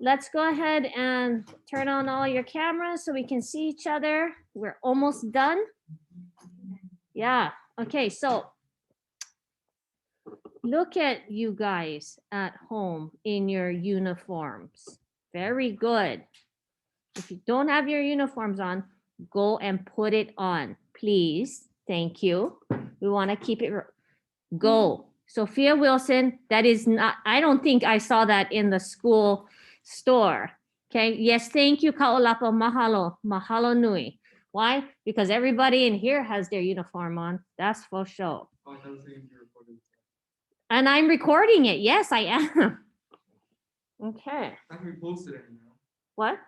let's go ahead and turn on all your cameras so we can see each other. We're almost done. Yeah, okay, so look at you guys at home in your uniforms. Very good. If you don't have your uniforms on, go and put it on, please. Thank you. We want to keep it. Go. Sophia Wilson, that is not, I don't think I saw that in the school store. Okay. Yes, thank you, Kaolapo. Mahalo. Mahalo nui. Why? Because everybody in here has their uniform on. That's for sure. And I'm recording it. Yes, I am. Okay. What?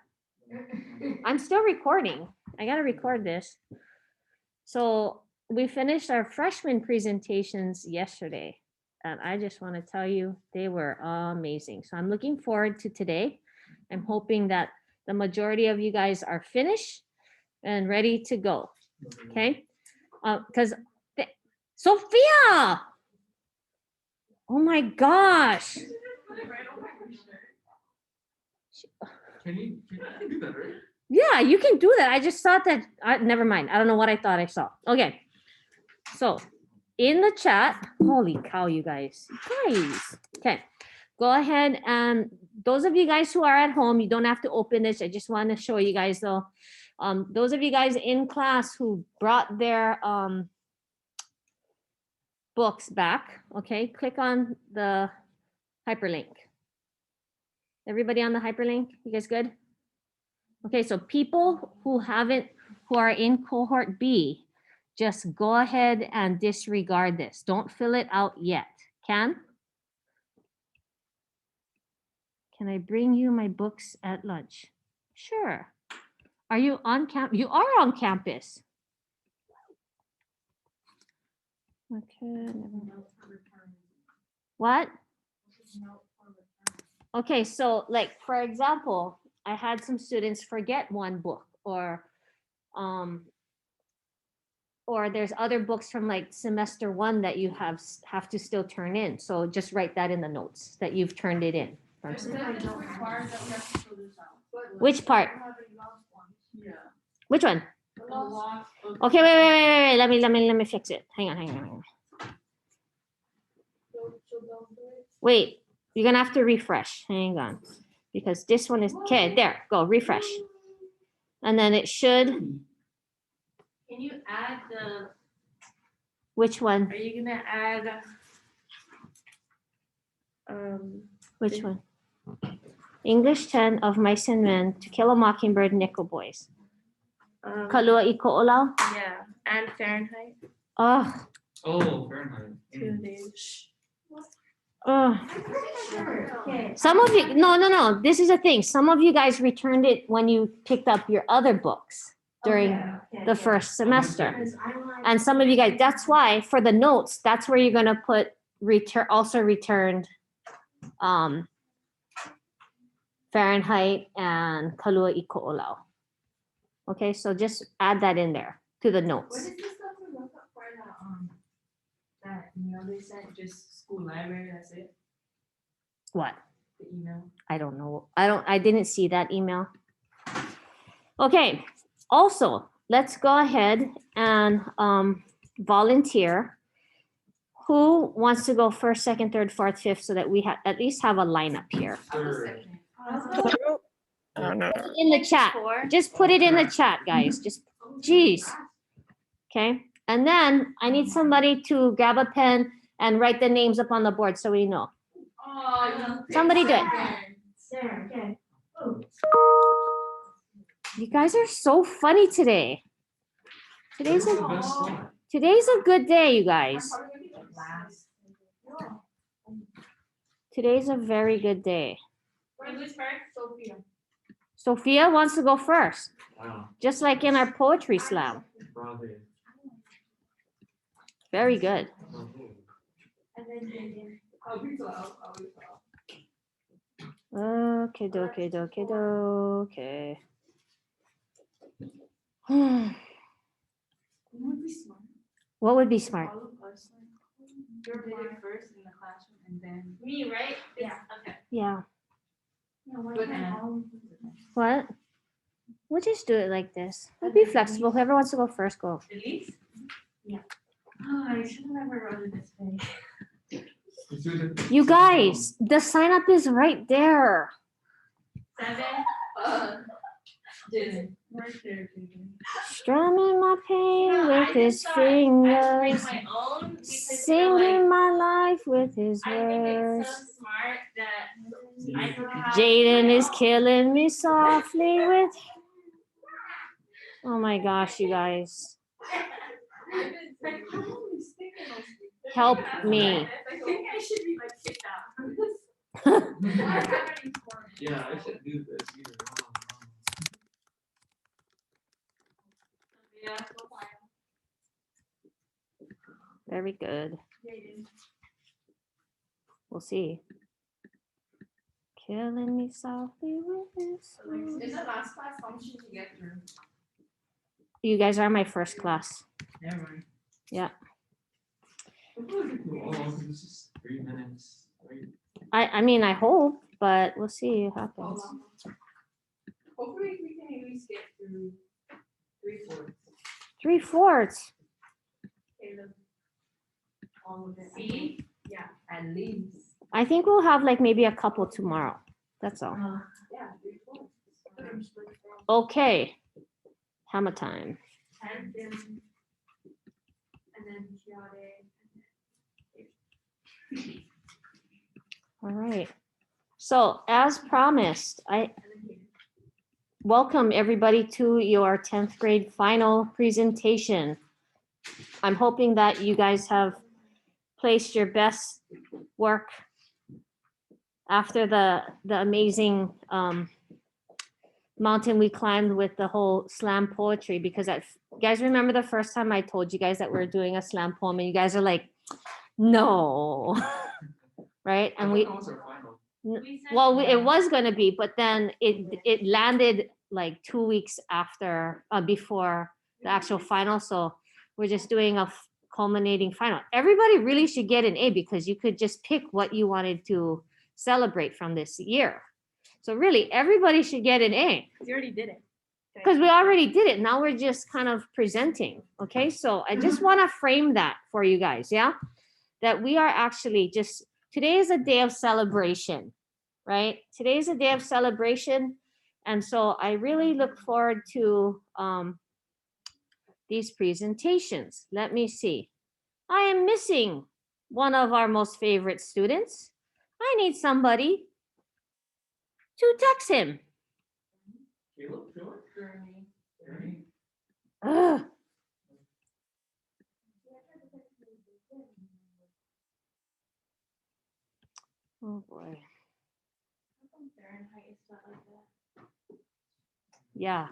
I'm still recording. I got to record this. So we finished our freshman presentations yesterday. And I just want to tell you, they were amazing. So I'm looking forward to today. I'm hoping that the majority of you guys are finished and ready to go. Okay? Because Sophia! Oh my gosh. Can you do that, right? Yeah, you can do that. I just thought that, never mind. I don't know what I thought I saw. Okay. So in the chat, holy cow, you guys. Okay. Go ahead and those of you guys who are at home, you don't have to open this. I just want to show you guys though. Those of you guys in class who brought their books back, okay, click on the hyperlink. Everybody on the hyperlink? You guys good? Okay, so people who are in cohort B, just go ahead and disregard this. Don't fill it out yet. Can I bring you my books at lunch? Sure. Are you on campus? You are on campus. Okay. What? Okay, so like, for example, I had some students forget one book or there's other books from like semester 1 that you have to still turn in. So just write that in the notes that you've turned it in. Which part? Which one? Okay, wait. Let me fix it. Hang on. Wait, you're gonna have to refresh. Hang on. Because this one is okay. There, go refresh. And then it should. Can you add the? Which one? Are you gonna add? Which one? English 10 of Mice and Men, To Kill a Mockingbird, Nickel Boys. Kalua Iko Olau? Yeah, and Fahrenheit. Oh. Oh, Fahrenheit. 2 days. Oh. Some of you, no. This is a thing. Some of you guys returned it when you picked up your other books during the first semester. And some of you guys, that's why for the notes, that's where you're gonna put also returned Fahrenheit and Kalua Iko Olau. Okay, so just add that in there to the notes. What is the stuff we look up for that email they sent? Just school library, that's it? What? The email. I don't know. I didn't see that email. Okay, also, let's go ahead and volunteer. Who wants to go first, second, third, fourth, fifth, so that we at least have a lineup here? In the chat. Just put it in the chat, guys. Just, geez. Okay, and then I need somebody to grab a pen and write the names up on the board so we know. Somebody do it. You guys are so funny today. Today's a good day, you guys. Today's a very good day. Sophia wants to go first. Wow. Just like in our poetry slam. Very good. Okay. What would be smart? You're first in the classroom and then me, right? Yeah. Yeah. What? We'll just do it like this. We'll be flexible. Whoever wants to go first, go. Elise? Yeah. Oh, I should have never wrote it this way. You guys, the sign up is right there. 7. Didn't. Right there, Jaden. Strumming my pain No, with I his just thought I'd bring fingers, my own because they're singing like, my life with his I think it's words. so smart that I know how. Jaden is killing me softly with. Oh my gosh, you guys. Help me. I think I should be like kicked out. Yeah, I should do this either. Very good. We'll see. Killing me softly with his. In the last class, how much did you get through? You guys are my first class. Never mind. Oh, this is 3 minutes. Right? I mean, I hope, but we'll see what happens. Hopefully we can at least get through 3/4. 3/4. See? Yeah, at least. I think we'll have like maybe a couple tomorrow. That's all. Yeah, 3/4. Okay. Hammer time. And then chaotic. All right. So as promised, I welcome everybody to your 10th grade final presentation. I'm hoping that you guys have placed your best work after the amazing mountain we climbed with the whole slam poetry, because you guys remember the first time I told you guys that we're doing a slam poem and you guys are like, no, right? And we, it was going to be, but then it landed like 2 weeks after, before the actual final. So we're just doing a culminating final. Everybody really should get an A because you could just pick what you wanted to celebrate from this year. So really, everybody should get an A. You already did it. Because we already did it. Now we're just kind of presenting. Okay, so I just want to frame that for you guys. Yeah, that we are actually just, today is a day of celebration, right? Today is a day of celebration. And so I really look forward to these presentations. Let me see. I am missing one of our most favorite students. I need somebody to text him. Caleb, sure. Ernie. Ugh. Oh boy. Yeah.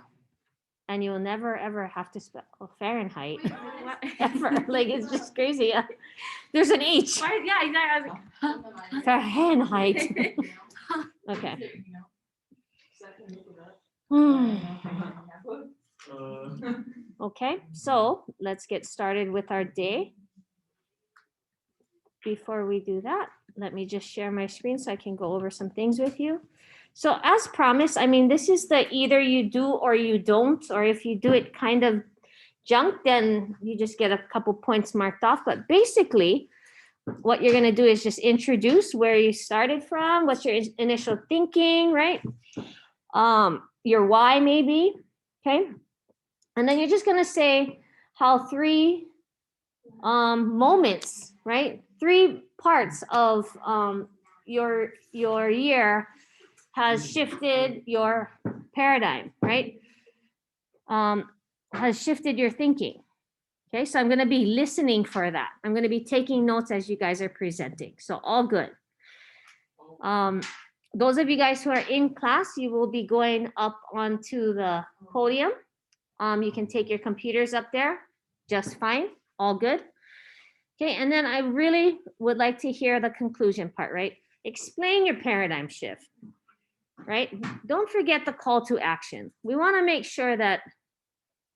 And you'll never ever have to spell Fahrenheit ever. Like it's just crazy. Yeah. There's an H. Yeah, exactly. I was like, Fahrenheit. Okay. Hmm. Okay, so let's get started with our day. Before we do that, let me just share my screen so I can go over some things with you. So as promised, I mean, this is the either you do or you don't, or if you do it kind of junk, then you just get a couple points marked off. But basically, what you're gonna do is just introduce where you started from, what's your initial thinking, right? Your why maybe, okay? And then you're just gonna say how 3 moments, right? 3 parts of your year has shifted your paradigm, right? Has shifted your thinking. Okay, so I'm gonna be listening for that. I'm gonna be taking notes as you guys are presenting. So all good. Those of you guys who are in class, you will be going up onto the podium. You can take your computers up there, just fine, all good. Okay, and then I really would like to hear the conclusion part, right? Explain your paradigm shift, right? Don't forget the call to action. We wanna make sure that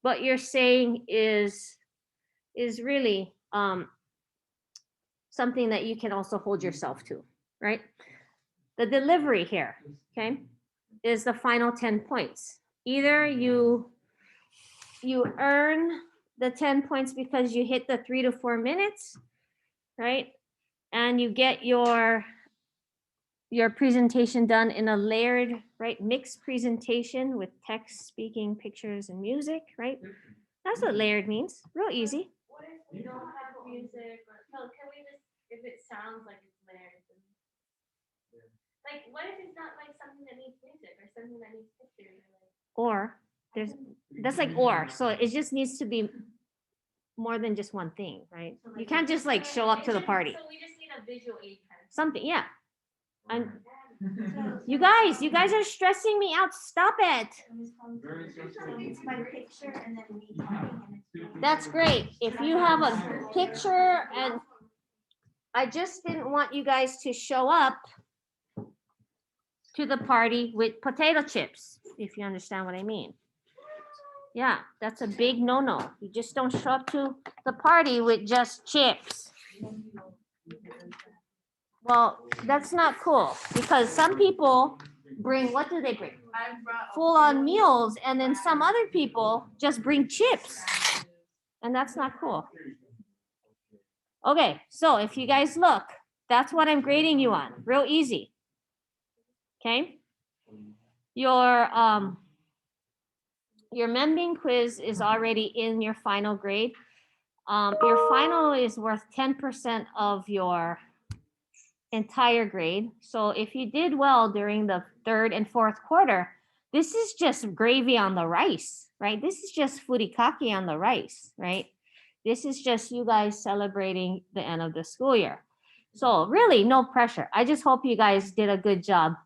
what you're saying is really something that you can also hold yourself to, right? The delivery here, okay? is the final 10 points. Either you earn the 10 points because you hit the 3 to 4 minutes, right? And you get your presentation done in a layered, right, mixed presentation with text, speaking, pictures, and music, right? That's what layered means. Real easy. What if we don't have music or, no, can we just, if it sounds like it's layered? Like, what if it's not like something that needs music or something that needs pictures or like? Or there's that's like or. So it just needs to be more than just one thing, right? So, You like, can't just like show up to the party. So we just need a visual aid kind of. Something, yeah. And So- you guys are stressing me out. Stop it. Very stressful. It's my picture and then me talking and it's. That's great. If you have a picture and I just didn't want you guys to show up to the party with potato chips, if you understand what I mean. Yeah, that's a big no-no. You just don't show up to the party with just chips. Well, that's not cool because some people bring, what do they bring? Full-on meals, and then some other people just bring chips, and that's not cool. Okay, so if you guys look, that's what I'm grading you on, real easy. Okay? Your Membing quiz is already in your final grade. Your final is worth 10% of your entire grade. So if you did well during the third and fourth quarter, this is just gravy on the rice, right? This is just furikake on the rice, right? This is just you guys celebrating the end of the school year. So really no pressure. I just hope you guys did a good job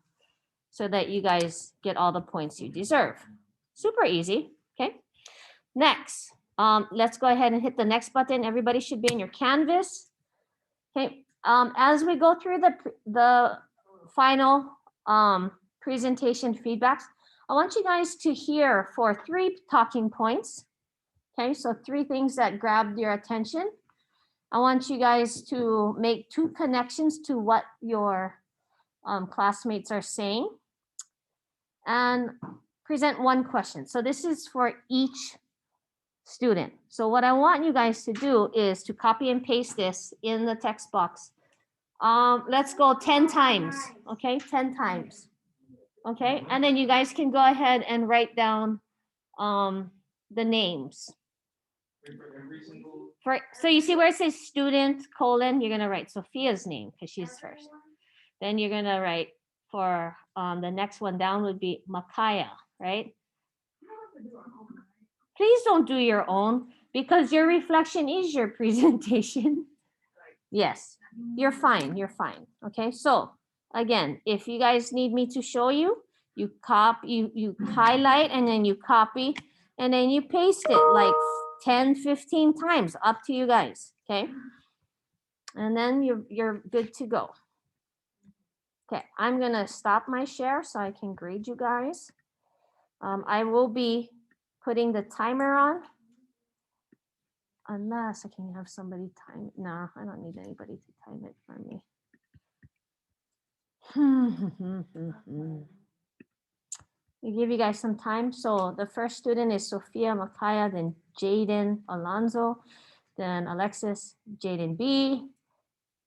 so that you guys get all the points you deserve. Super easy, okay? Next, let's go ahead and hit the next button. Everybody should be in your Canvas. Okay, as we go through the final presentation feedbacks, I want you guys to hear for 3 talking points. Okay, so 3 things that grabbed your attention. I want you guys to make 2 connections to what your classmates are saying and present 1 question. So this is for each student. So what I want you guys to do is to copy and paste this in the text box. Let's go 10 times, okay? 10 times, okay? And then you guys can go ahead and write down the names. So you see where it says student, colon, you're gonna write Sophia's name because she's first. Then you're gonna write for the next one down would be Makaya, right? Please don't do your own because your reflection is your presentation. Yes, you're fine, okay? So again, if you guys need me to show you, you highlight and then you copy and then you paste it like 10, 15 times, up to you guys, okay? And then you're good to go. Okay, I'm gonna stop my share so I can grade you guys. I will be putting the timer on. Unless I can have somebody time. No, I don't need anybody to time it for me. We give you guys some time. So the first student is Sophia Makaya, then Jaden Alonzo, then Alexis, Jaden B.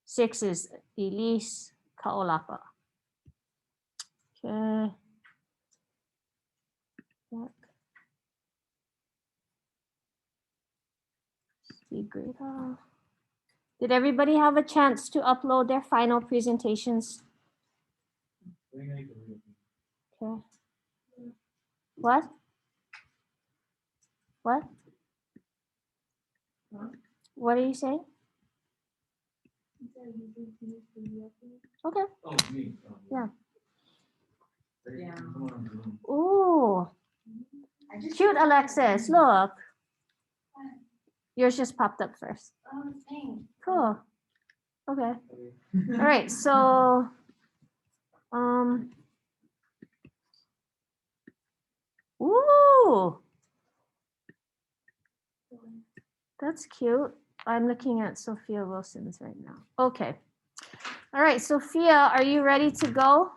6 is Elise Kaolapa. Okay. Speed grade. Did everybody have a chance to upload their final presentations? Okay. What? What? What are you saying? Okay. Oh, me. Yeah. Yeah. Ooh. Cute, Alexis. Look. Yours just popped up first. Oh, thanks. Cool. Okay. All right. So, ooh. That's cute. I'm looking at Sophia Wilson's right now. Okay. All right, Sophia, are you ready to go?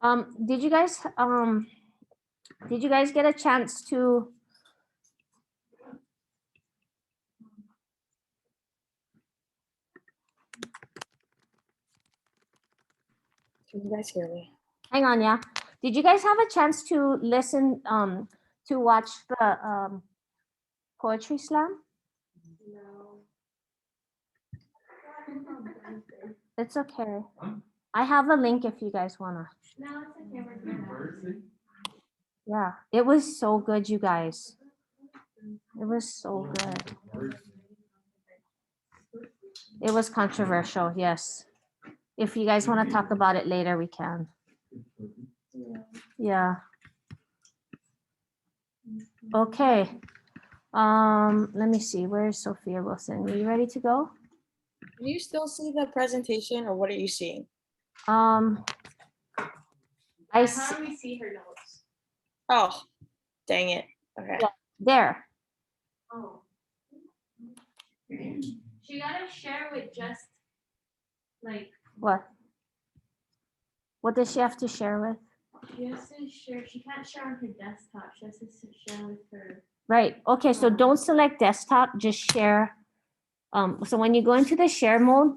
Did you guys get a chance to? Can you guys hear me? Hang on, yeah. Did you guys have a chance to listen, to watch the poetry slam? No. It's okay. Huh? I have a link if you guys wanna. No, it's okay. We're good. Mercy. Yeah, it was so good, you guys. It was so good. Mercy. It was controversial, yes. If you guys want to talk about it later, we can. Yeah. Okay. Let me see. Where is Sophia Wilson? Are you ready to go? Can you still see the presentation or what are you seeing? I How s- do we see her notes? Oh, dang it. Okay. Yeah. There. Oh. She gotta share with just like What? What does she have to share with? she has to share. She can't share on her desktop. She has to share with her. Right. Okay. So don't select desktop. Just share. So when you go into the share mode,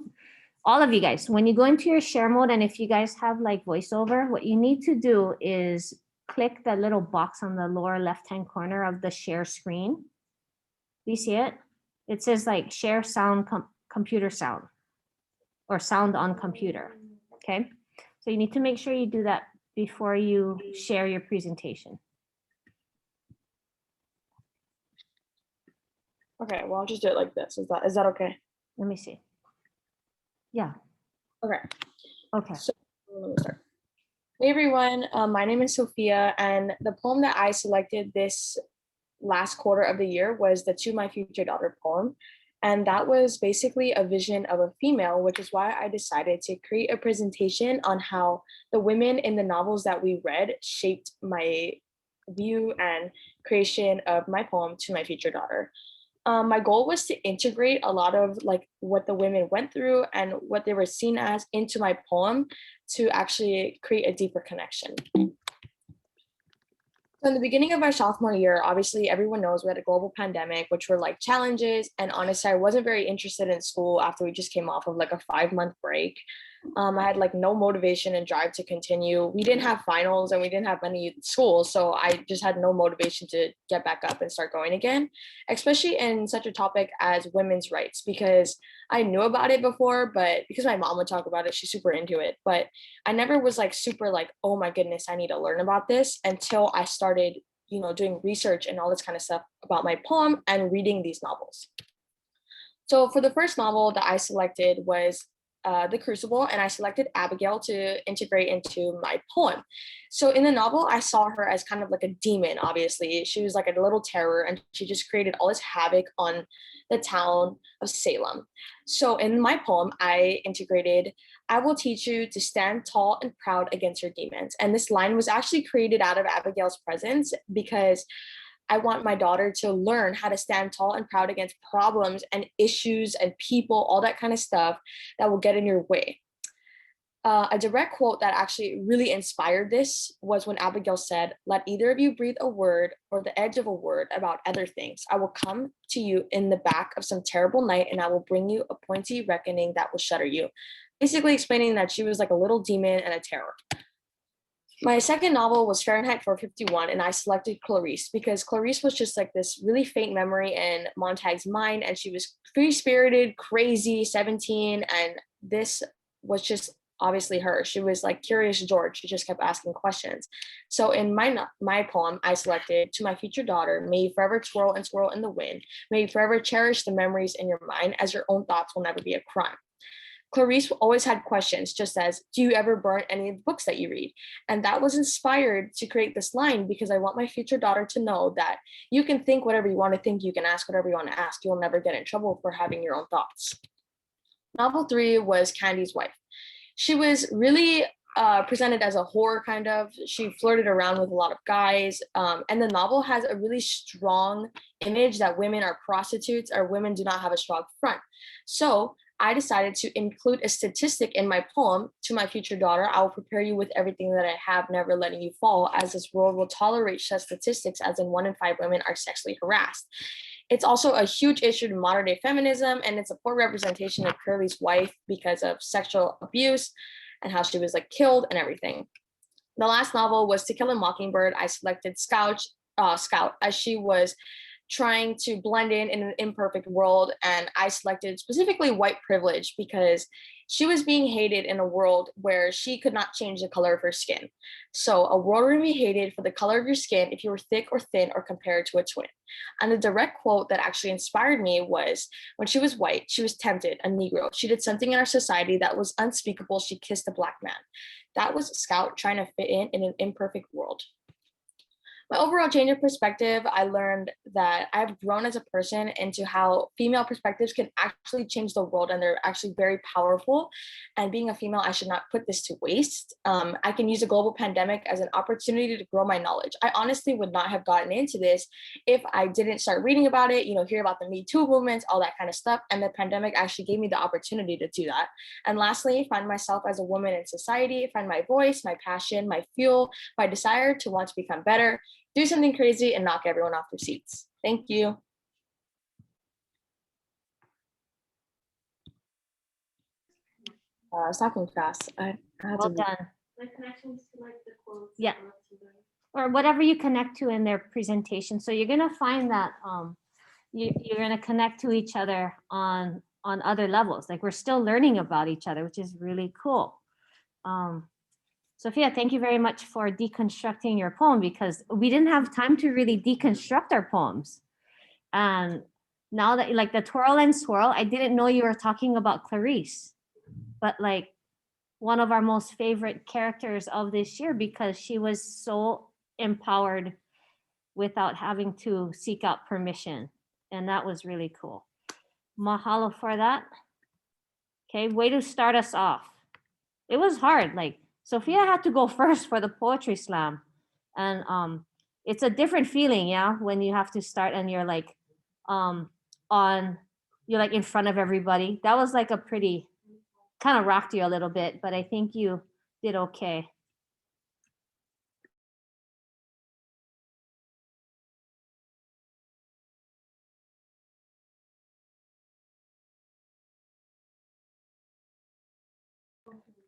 all of you guys, when you go into your share mode, and if you guys have like voiceover, what you need to do is click the little box on the lower left-hand corner of the share screen. Do you see it? It says like share sound, computer sound, or sound on computer. Okay. So you need to make sure you do that before you share your presentation. Okay, well, I'll just do it like this. Is that okay? Let me see. Yeah. Okay. Okay. So let me start. Hey everyone, my name is Sophia, and the poem that I selected this last quarter of the year was the To My Future Daughter poem. And that was basically a vision of a female, which is why I decided to create a presentation on how the women in the novels that we read shaped my view and creation of my poem To My Future Daughter. My goal was to integrate a lot of like what the women went through and what they were seen as into my poem to actually create a deeper connection. So in the beginning of our sophomore year, obviously everyone knows we had a global pandemic, which were like challenges. And honestly, I wasn't very interested in school after we just came off of like a 5-month break. I had like no motivation and drive to continue. We didn't have finals and we didn't have any schools. So I just had no motivation to get back up and start going again, especially in such a topic as women's rights, because I knew about it before, but because my mom would talk about it, she's super into it. But I never was like super like, oh my goodness, I need to learn about this until I started, doing research and all this kind of stuff about my poem and reading these novels. So for the first novel that I selected was The Crucible, and I selected Abigail to integrate into my poem. So in the novel, I saw her as kind of like a demon, obviously. She was like a little terror, and she just created all this havoc on the town of Salem. So in my poem, I integrated, I will teach you to stand tall and proud against your demons. And this line was actually created out of Abigail's presence because I want my daughter to learn how to stand tall and proud against problems and issues and people, all that kind of stuff that will get in your way. A direct quote that actually really inspired this was when Abigail said, "Let either of you breathe a word or the edge of a word about other things. I will come to you in the back of some terrible night and I will bring you a pointy reckoning that will shudder you." Basically explaining that she was like a little demon and a terror. My second novel was Fahrenheit 451, and I selected Clarice because Clarice was just like this really faint memory in Montag's mind, and she was free-spirited, crazy, 17, and this was just obviously her. She was like Curious George. She just kept asking questions. So in my poem, I selected To My Future Daughter, may you forever twirl and swirl in the wind. May you forever cherish the memories in your mind, as your own thoughts will never be a crime. Clarice always had questions, just as, do you ever burn any of the books that you read? And that was inspired to create this line because I want my future daughter to know that you can think whatever you want to think, you can ask whatever you want to ask, you'll never get in trouble for having your own thoughts. Novel 3 was Candy's Wife. She was really presented as a whore, kind of. She flirted around with a lot of guys. And the novel has a really strong image that women are prostitutes or women do not have a strong front. So I decided to include a statistic in my poem. To my future daughter, I will prepare you with everything that I have, never letting you fall, as this world will tolerate such statistics as in 1 in 5 women are sexually harassed. It's also a huge issue to modern day feminism, and it's a poor representation of Curly's wife because of sexual abuse and how she was like killed and everything. The last novel was To Kill a Mockingbird. I selected Scout, as she was trying to blend in an imperfect world, and I selected specifically white privilege because she was being hated in a world where she could not change the color of her skin. So a world where we hated for the color of your skin if you were thick or thin or compared to a twin. And the direct quote that actually inspired me was, when she was white, she was tempted, a Negro. She did something in our society that was unspeakable. She kissed a Black man. That was Scout trying to fit in an imperfect world. My overall change of perspective, I learned that I've grown as a person into how female perspectives can actually change the world, and they're actually very powerful. And being a female, I should not put this to waste. I can use a global pandemic as an opportunity to grow my knowledge. I honestly would not have gotten into this if I didn't start reading about it, hear about the Me Too movements, all that kind of stuff. And the pandemic actually gave me the opportunity to do that. And lastly, find myself as a woman in society, find my voice, my passion, my fuel, my desire to want to become better, do something crazy, and knock everyone off their seats. Thank you. I was talking fast. I had Well to. done. The connections to like the quotes. Yeah. and what's in there. Or whatever you connect to in their presentation. So you're gonna find that you're gonna connect to each other on other levels. Like we're still learning about each other, which is really cool. Sophia, thank you very much for deconstructing your poem, because we didn't have time to really deconstruct our poems. And now that like the twirl and swirl, I didn't know you were talking about Clarice, but like one of our most favorite characters of this year, because she was so empowered without having to seek out permission. And that was really cool. Mahalo for that. Okay, way to start us off. It was hard. Like Sophia had to go first for the poetry slam. And it's a different feeling, yeah, when you have to start and you're like you're like in front of everybody. That was like a pretty kind of rocked you a little bit, but I think you did okay.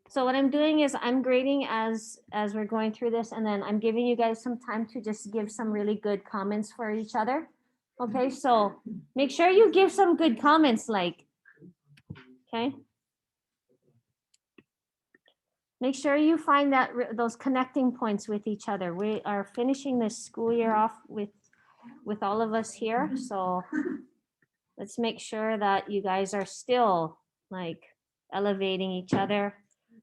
So what I'm doing is I'm grading as we're going through this, and then I'm giving you guys some time to just give some really good comments for each other. Okay, so make sure you give some good comments, like, okay. Make sure you find that those connecting points with each other. We are finishing this school year off with all of us here, so let's make sure that you guys are still like elevating each other,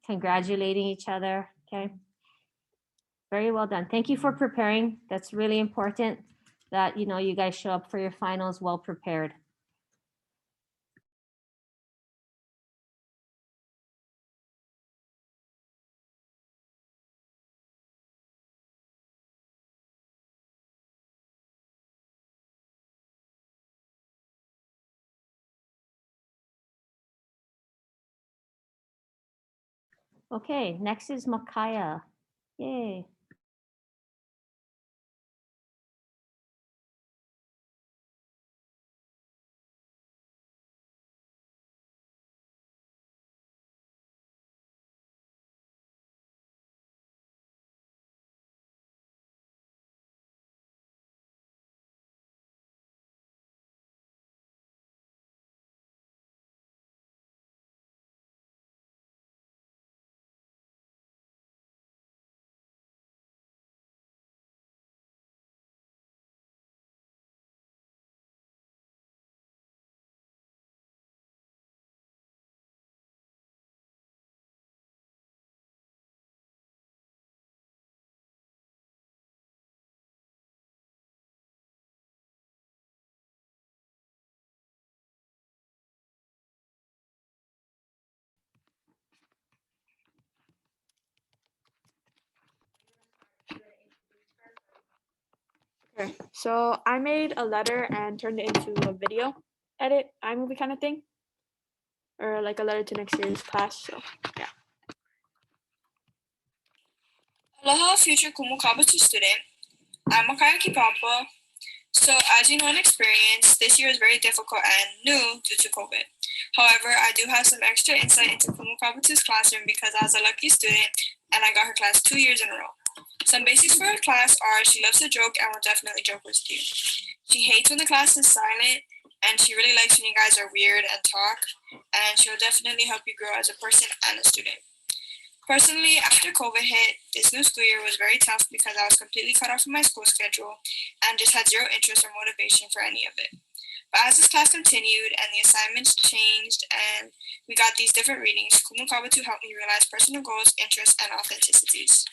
congratulating each other. Okay. Very well done. Thank you for preparing. That's really important that you guys show up for your finals well prepared. Okay, next is Makaya. Yay. Okay, so I made a letter and turned it into a video edit, iMovie kind of thing. or like a letter to next year's class. So yeah. Aloha, future Kumu Kabuto student. I'm Makaya Kipapa. So, as you know and experience, this year is very difficult and new due to COVID. However, I do have some extra insight into Kumu Kabuto's classroom because I was a lucky student and I got her class 2 years in a row. Some basics for her class are she loves to joke and will definitely joke with you. She hates when the class is silent, and she really likes when you guys are weird and talk, and she'll definitely help you grow as a person and a student. Personally, after COVID hit, this new school year was very tough because I was completely cut off from my school schedule and just had zero interest or motivation for any of it. But as this class continued and the assignments changed and we got these different readings, Kumu Kabuto helped me realize personal goals, interests, and authenticities.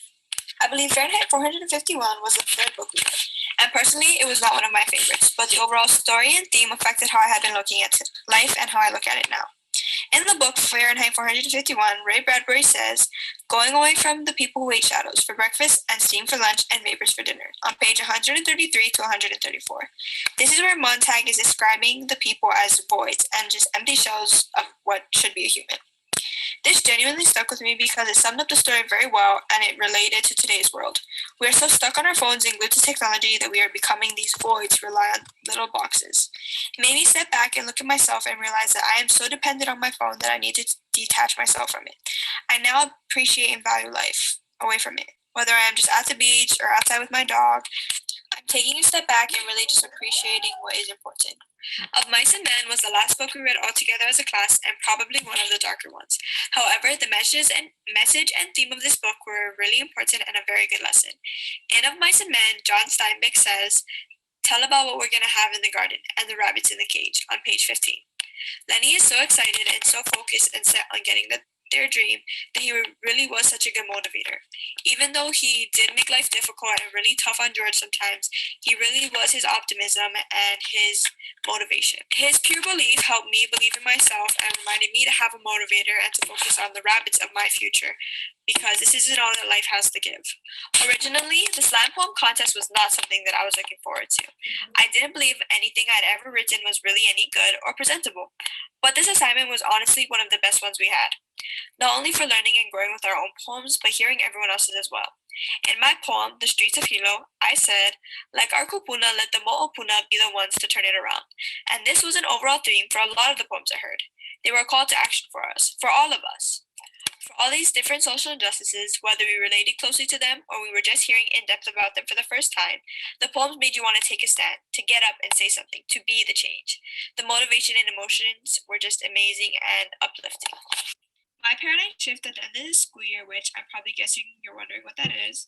I believe Fahrenheit 451 was the third book we read, and personally, it was not one of my favorites, but the overall story and theme affected how I had been looking at life and how I look at it now. In the book Fahrenheit 451, Ray Bradbury says, "Going away from the people who ate shadows for breakfast and steam for lunch and vapors for dinner," on page 133 to 134. This is where Montag is describing the people as voids and just empty shells of what should be a human. This genuinely stuck with me because it summed up the story very well and it related to today's world. We are so stuck on our phones and glued to technology that we are becoming these voids who rely on little boxes. It made me step back and look at myself and realize that I am so dependent on my phone that I need to detach myself from it. I now appreciate and value life away from it. Whether I am just at the beach or outside with my dog, I'm taking a step back and really just appreciating what is important. Of Mice and Men was the last book we read all together as a class and probably one of the darker ones. However, the message and theme of this book were really important and a very good lesson. In Of Mice and Men, John Steinbeck says, "Tell about what we're going to have in the garden and the rabbits in the cage," on page 15. Lenny is so excited and so focused and set on getting their dream that he really was such a good motivator. Even though he did make life difficult and really tough on George sometimes, he really was his optimism and his motivation. His pure belief helped me believe in myself and reminded me to have a motivator and to focus on the rabbits of my future, because this isn't all that life has to give. Originally, the slam poem contest was not something that I was looking forward to. I didn't believe anything I'd ever written was really any good or presentable, but this assignment was honestly one of the best ones we had. Not only for learning and growing with our own poems, but hearing everyone else's as well. In my poem, The Streets of Hilo, I said, "Like our kupuna, let the mo'opuna be the ones to turn it around." And this was an overall theme for a lot of the poems I heard. They were a call to action for us, for all of us. For all these different social injustices, whether we related closely to them or we were just hearing in depth about them for the first time, the poems made you want to take a stand, to get up and say something, to be the change. The motivation and emotions were just amazing and uplifting. My paradigm shift at the end of this school year, which I'm probably guessing you're wondering what that is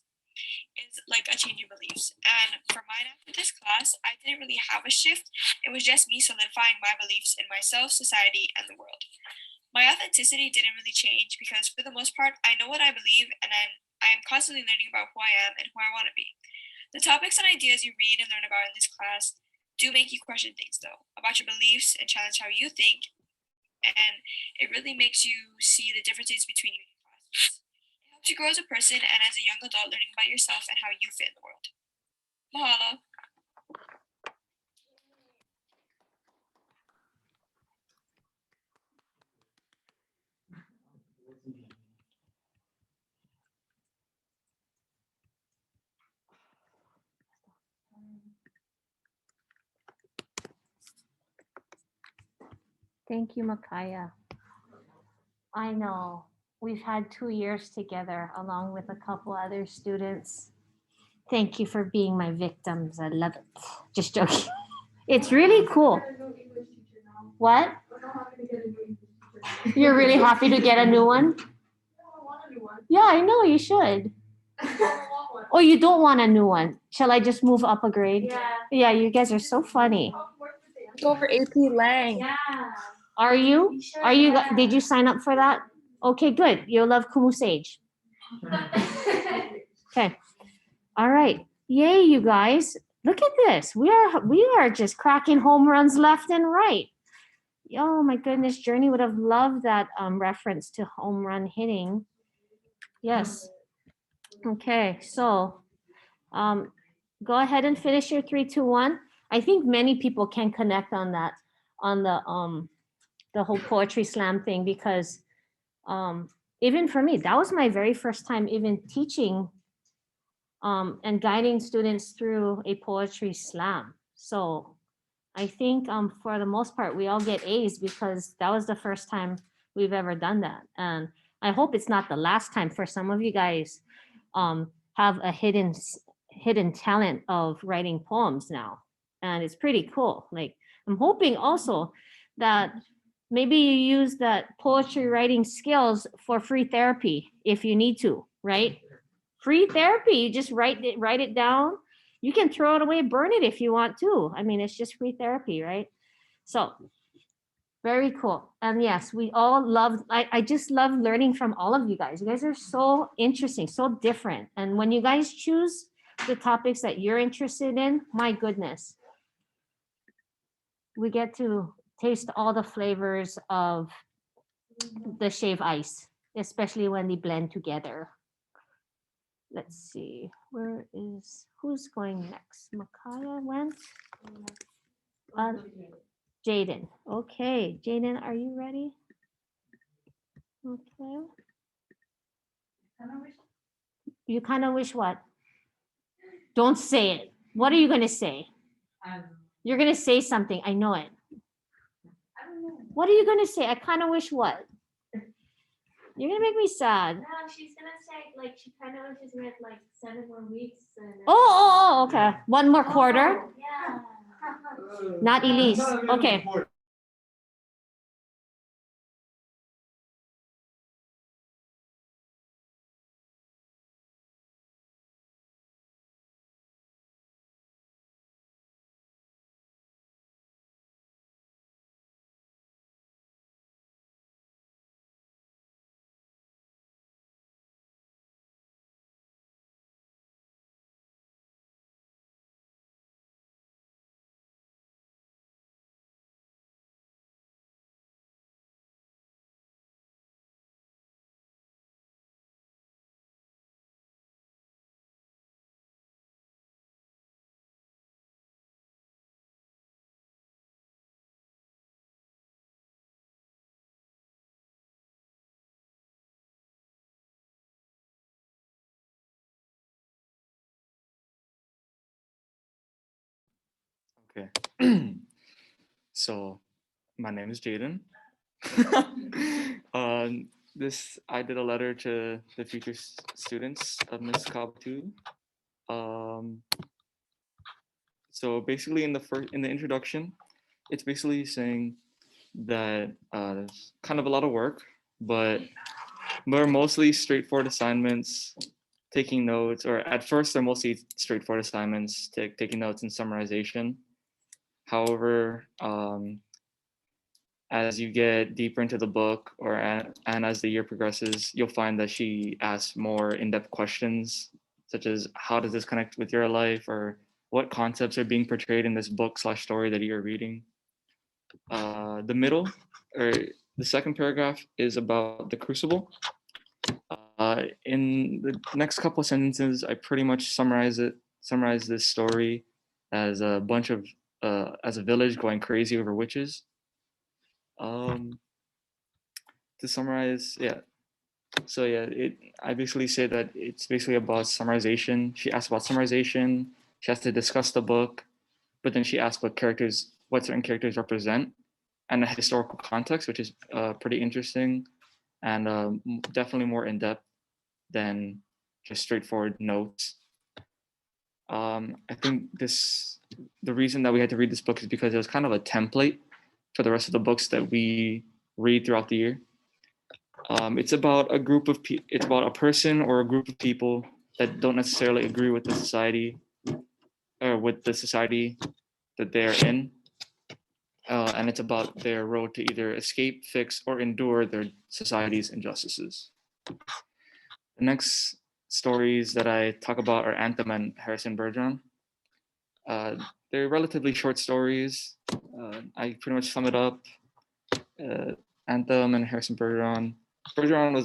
like a change in beliefs. And for mine after this class, I didn't really have a shift. It was just me solidifying my beliefs in myself, society, and the world. My authenticity didn't really change because for the most part, I know what I believe and I am constantly learning about who I am and who I want to be. The topics and ideas you read and learn about in this class do make you question things though, about your beliefs and challenge how you think, and it really makes you see the differences between you and your classmates. It helps you grow as a person and as a young adult learning about yourself and how you fit in the world. Mahalo. Thank you, Makaya. I know we've had 2 years together along with a couple other students. Thank you for being my victims. I love it. Just joking. It's really cool. What? You're really happy to get a new one? Yeah, I know you should. Oh, you don't want a new one. Shall I just move up a grade? Yeah. Yeah, you guys are so funny. Go for AP Lang. Yeah. Are you? should, Are you? yeah. Did you sign up for that? Okay, good. You'll love Kumu Sage. Okay. All right. Yay, you guys. Look at this. We are just cracking home runs left and right. Oh my goodness, Journey would have loved that reference to home run hitting. Yes. Okay, so go ahead and finish your 3, 2, 1. I think many people can connect on that, on the the whole poetry slam thing, because even for me, that was my very first time even teaching and guiding students through a poetry slam. So I think for the most part, we all get A's because that was the first time we've ever done that. And I hope it's not the last time. For some of you guys have a hidden talent of writing poems now. And it's pretty cool. Like, I'm hoping also that maybe you use that poetry writing skills for free therapy if you need to, right? Free therapy, you just write it down. You can throw it away, burn it if you want to. I mean, it's just free therapy, right? So very cool. And yes, we all love, I just love learning from all of you guys. You guys are so interesting, so different. And when you guys choose the topics that you're interested in, my goodness, we get to taste all the flavors of the shave ice, especially when they blend together. Let's see, who's going next? Makaya went? Jaden. Okay, Jaden, are you ready? Okay. You kind of wish what? Don't say it. What are you going to say? You're going to say something. I know it. What are you going to say? I kind of wish what? You're going to make me sad. No, she's gonna say like she kind of wishes we had like 7 more weeks. And, Oh, okay. One more quarter. Yeah. Not Elise. Okay. Okay. So my name is Jaden. This I did a letter to the future students of Miss Kabatu. Um, so basically, in the introduction, it's basically saying that there's kind of a lot of work, but they're mostly straightforward assignments, taking notes, or at first they're mostly straightforward assignments, taking notes and summarization. However, as you get deeper into the book and as the year progresses, you'll find that she asks more in-depth questions, such as how does this connect with your life, or what concepts are being portrayed in this book/story that you're reading. The middle, or the second paragraph, is about the crucible. In the next couple of sentences, I pretty much summarize this story as a bunch of as a village going crazy over witches. To summarize, yeah. So yeah, I basically say that it's basically about summarization. She asks about summarization. She has to discuss the book, but then she asks what certain characters represent, and the historical context, which is pretty interesting, and definitely more in depth than just straightforward notes. I think the reason that we had to read this book is because it was kind of a template for the rest of the books that we read throughout the year. It's about it's about a person or a group of people that don't necessarily agree with the society or with the society that they're in. And it's about their road to either escape, fix, or endure their society's injustices. The next stories that I talk about are Anthem and Harrison Bergeron. They're relatively short stories. I pretty much sum it up. Anthem and Harrison Bergeron. Bergeron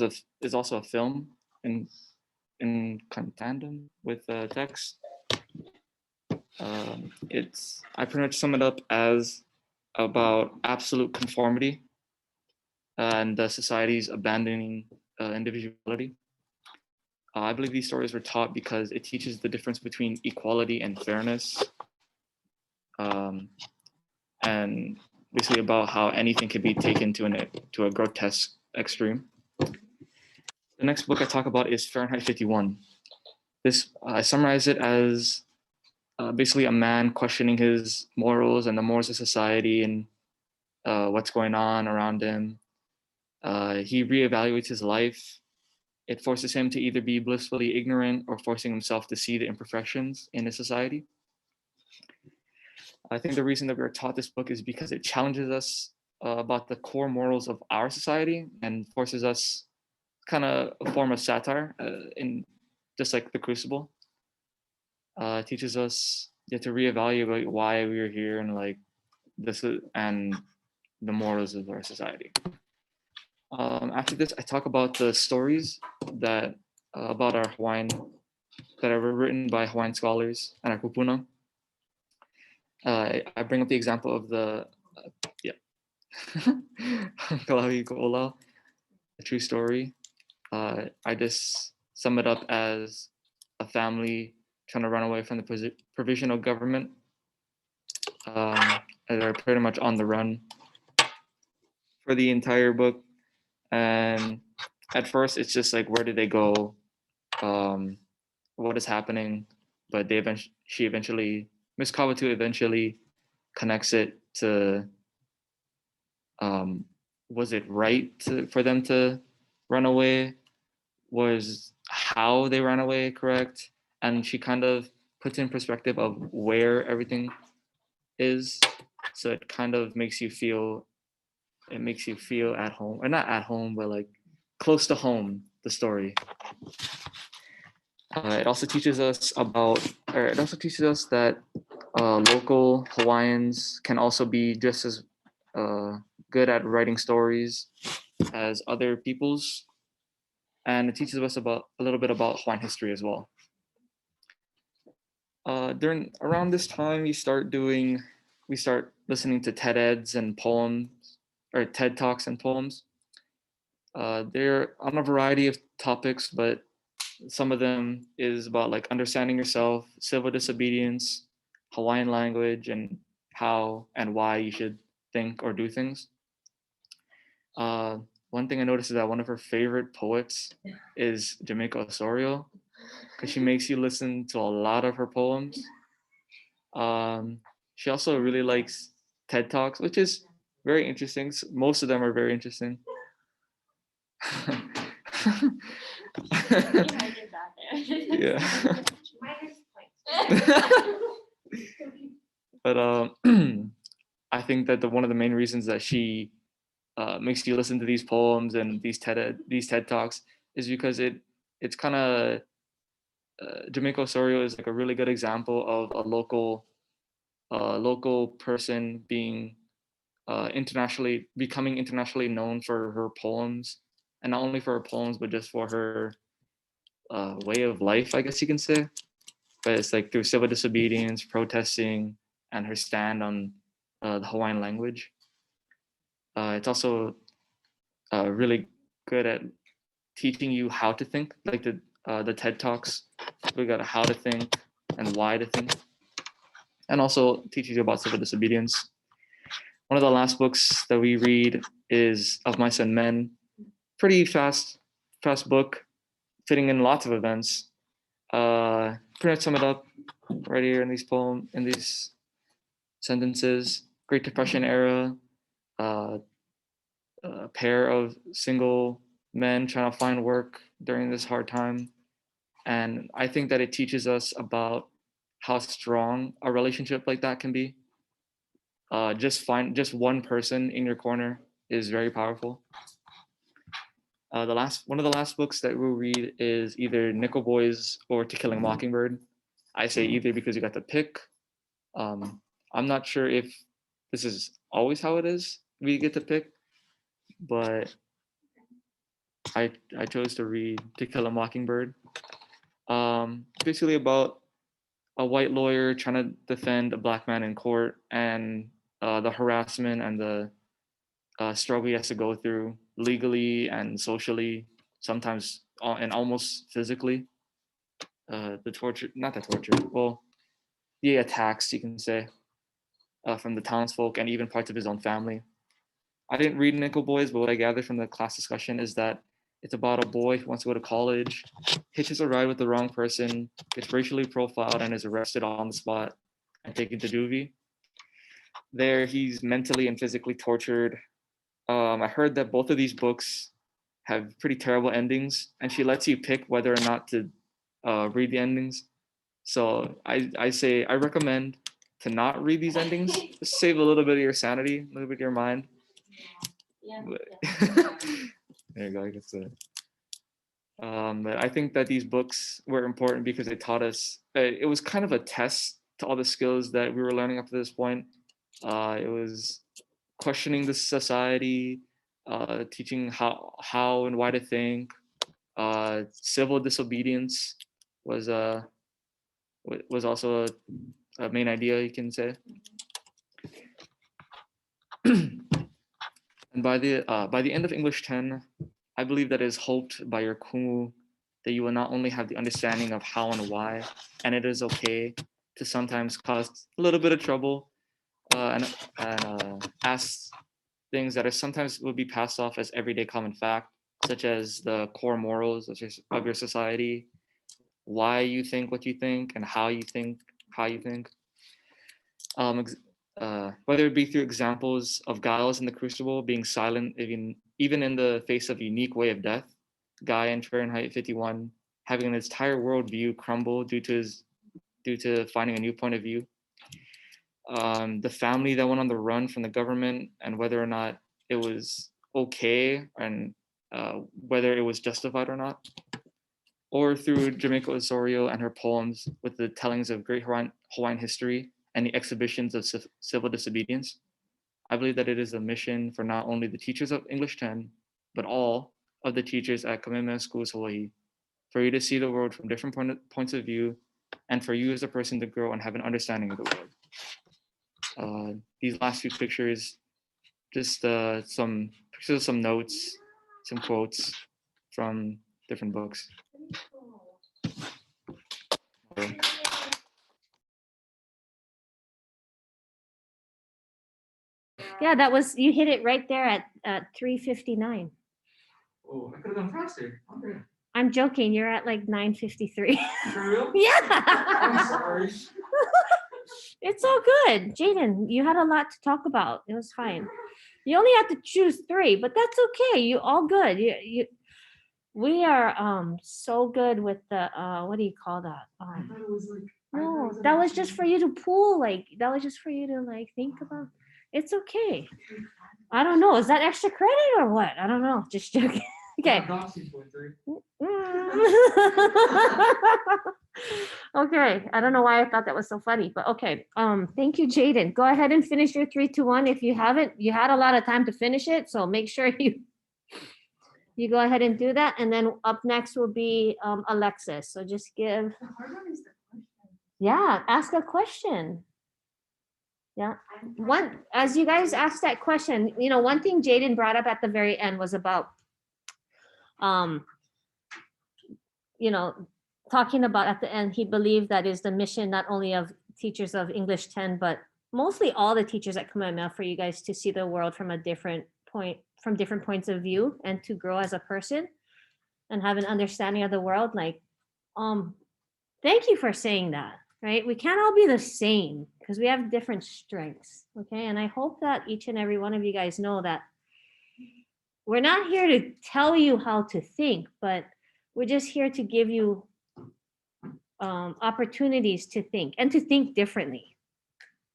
is also a film in kind of tandem with text. I pretty much sum it up as about absolute conformity and the society's abandoning individuality. I believe these stories were taught because it teaches the difference between equality and fairness, and basically about how anything can be taken to a grotesque extreme. The next book I talk about is Fahrenheit 51. This I summarize it as basically a man questioning his morals and the morals of society and what's going on around him. He reevaluates his life. It forces him to either be blissfully ignorant or forcing himself to see the imperfections in his society. I think the reason that we are taught this book is because it challenges us about the core morals of our society and forces us kind of a form of satire in just like The Crucible. It teaches us to reevaluate why we are here and like this and the morals of our society. After this, I talk about the stories that about our Hawaiian that are written by Hawaiian scholars and our kupuna. I bring up the example of the Kalahi Ko'olau, a true story. I just sum it up as a family trying to run away from the provisional government. And they're pretty much on the run for the entire book. And at first, it's just like, where did they go? What is happening? But Miss Kawatu eventually connects it to, was it right for them to run away? Was how they ran away correct? And she kind of puts in perspective of where everything is. So it kind of makes you feel at home, or not at home, but like close to home, the story. It also teaches us that local Hawaiians can also be just as good at writing stories as other peoples. And it teaches us a little bit about Hawaiian history as well. Around this time, we start listening to TED Eds and poems, or TED Talks and poems. They're on a variety of topics, but some of them is about like understanding yourself, civil disobedience, Hawaiian language, and how and why you should think or do things. One thing I noticed is that one of her favorite poets is Jamaica Osorio, because she makes you listen to a lot of her poems. She also really likes TED Talks, which is very interesting. Most of them are very interesting. Yeah. But I think that one of the main reasons that she makes you listen to these poems and these TED Talks is because it's kind of Jamaica Osorio is like a really good example of a local person being becoming internationally known for her poems, and not only for her poems but just for her way of life, I guess you can say. But it's like through civil disobedience, protesting, and her stand on the Hawaiian language. It's also really good at teaching you how to think, like the TED Talks. We got how to think and why to think, and also teaches you about civil disobedience. One of the last books that we read is Of Mice and Men. Pretty fast book, fitting in lots of events. Pretty much sum it up right here in these sentences. Great Depression era, a pair of single men trying to find work during this hard time. And I think that it teaches us about how strong a relationship like that can be. Just one person in your corner is very powerful. One of the last books that we'll read is either Nickel Boys or To Kill a Mockingbird. I say either because you got to pick. I'm not sure if this is always how it is. We get to pick, but I chose to read To Kill a Mockingbird. Basically about a white lawyer trying to defend a black man in court, and the harassment and the struggle he has to go through legally and socially, sometimes and almost physically. The torture, not the torture, well, the attacks, you can say, from the townsfolk and even parts of his own family. I didn't read Nickel Boys, but what I gathered from the class discussion is that it's about a boy who wants to go to college, hitches a ride with the wrong person, gets racially profiled, and is arrested on the spot and taken to juvie. There, he's mentally and physically tortured. I heard that both of these books have pretty terrible endings, and she lets you pick whether or not to read the endings. So I say I recommend to not read these endings. Just save a little bit of your sanity, a little bit of your mind. Yeah. There you go. I guess but I think that these books were important because they taught us. It was kind of a test to all the skills that we were learning up to this point. It was questioning the society, teaching how and why to think. Civil disobedience was also a main idea, you can say. And by the end of English 10, I believe that it is hoped by your Kumu that you will not only have the understanding of how and why, and it is okay to sometimes cause a little bit of trouble and ask things that are sometimes will be passed off as everyday common fact, such as the core morals of your society, why you think what you think, and how you think how you think. Whether it be through examples of Giles in the Crucible being silent even in the face of a unique way of death, Guy in Fahrenheit 51 having an entire worldview crumble due to finding a new point of view. The family that went on the run from the government and whether or not it was okay and whether it was justified or not. Or through Jamaica Osorio and her poems with the tellings of great Hawaiian history and the exhibitions of civil disobedience. I believe that it is a mission for not only the teachers of English 10, but all of the teachers at Kamehameha Schools Hawaii, for you to see the world from different points of view, and for you as a person to grow and have an understanding of the world. These last few pictures, just some pictures of some notes, some quotes from different books. Yeah, that was, you hit it right there at 3:59. Oh, I could have gone faster. Okay. I'm joking, you're at like 9:53. For real? Yeah. I'm sorry. It's all good. Jaden, you had a lot to talk about. It was fine. You only had to choose 3, but that's okay. You all good. We are so good with the what do you call that? No, that was just for you to pull, like that was just for you to like think about. It's okay. I don't know. Is that extra credit or what? I don't know. Just joking. Okay. Okay. I don't know why I thought that was so funny, but okay. Thank you, Jaden. Go ahead and finish your 3, 2, 1. If you haven't, you had a lot of time to finish it, so make sure you go ahead and do that. And then up next will be Alexis. So just give. Yeah, ask a question. Yeah. One, as you guys asked that question, one thing Jaden brought up at the very end was about, talking about at the end, he believed that is the mission not only of teachers of English 10, but mostly all the teachers at Kamehameha, for you guys to see the world from a different point, from different points of view, and to grow as a person and have an understanding of the world. Like, thank you for saying that, right? We can't all be the same because we have different strengths, okay? And I hope that each and every one of you guys know that we're not here to tell you how to think, but we're just here to give you opportunities to think and to think differently.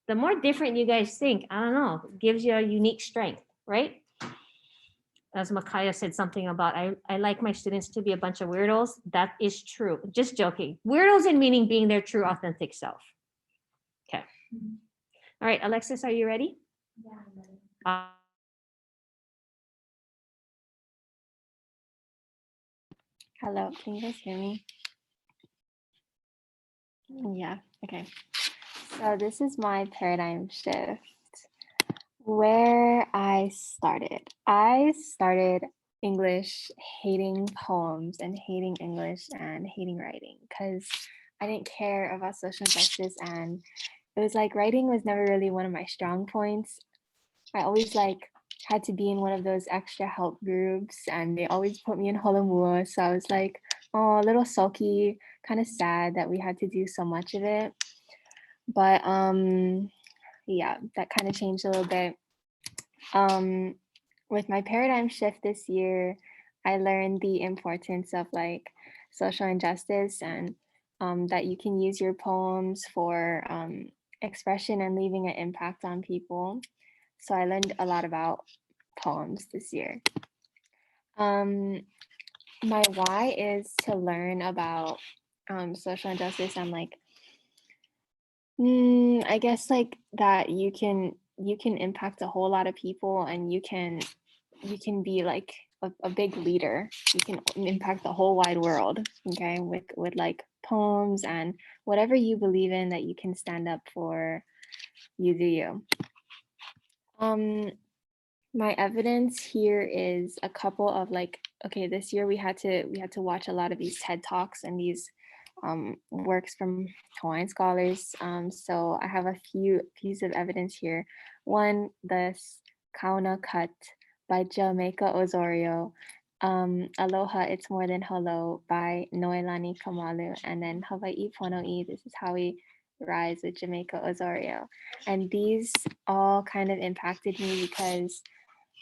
The more different you guys think, I don't know, gives you a unique strength, right? As Makaya said something about, I like my students to be a bunch of weirdos. That is true. Just joking. Weirdos in meaning being their true, authentic self. Okay. All right, Alexis, are you ready? Yeah, I'm ready. Hello, can you guys hear me? Yeah, okay. So this is my paradigm shift. Where I started. I started English hating poems and hating English and hating writing because I didn't care about social justice, and it was like writing was never really one of my strong points. I always like had to be in one of those extra help groups and they always put me in Holamua. So I was like, oh, a little sulky, kind of sad that we had to do so much of it. But yeah, that kind of changed a little bit. With my paradigm shift this year, I learned the importance of like social injustice and that you can use your poems for expression and leaving an impact on people. So I learned a lot about poems this year. My why is to learn about social injustice and like I guess like that you can impact a whole lot of people and you can be like a big leader. You can impact the whole wide world, okay, with like poems and whatever you believe in that you can stand up for. You do you. My evidence here is a couple of like, okay, this year we had to watch a lot of these TED Talks and these works from Hawaiian scholars. So I have a few pieces of evidence here. One, the Kauna Cut by Jamaica Osorio. Aloha, It's More Than Hello by Noelani Kamalu. And then Hawaii Pono'i, This Is How We Rise with Jamaica Osorio. And these all kind of impacted me because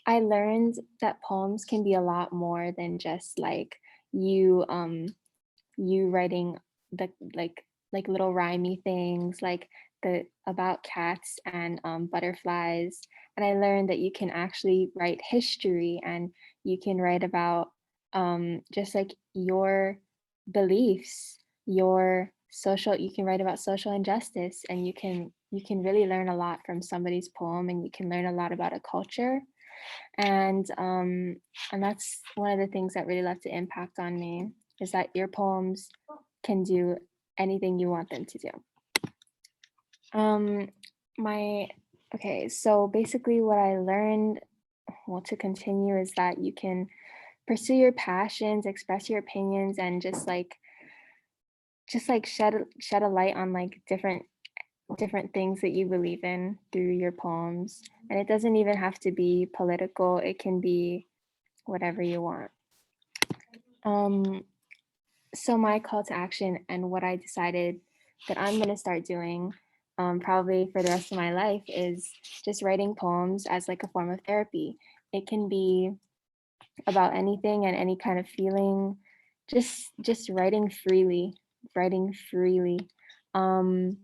I learned that poems can be a lot more than just like you you writing the like little rhymey things like the about cats and butterflies. And I learned that you can actually write history and you can write about just like your beliefs, your social, you can write about social injustice, and you can really learn a lot from somebody's poem, and you can learn a lot about a culture. And that's one of the things that really left an impact on me, is that your poems can do anything you want them to do. Okay, so basically what I learned, well, to continue, is that you can pursue your passions, express your opinions, and just like shed a light on like different things that you believe in through your poems. And it doesn't even have to be political, it can be whatever you want. So my call to action and what I decided that I'm going to start doing probably for the rest of my life is just writing poems as like a form of therapy. It can be about anything and any kind of feeling, just writing freely. And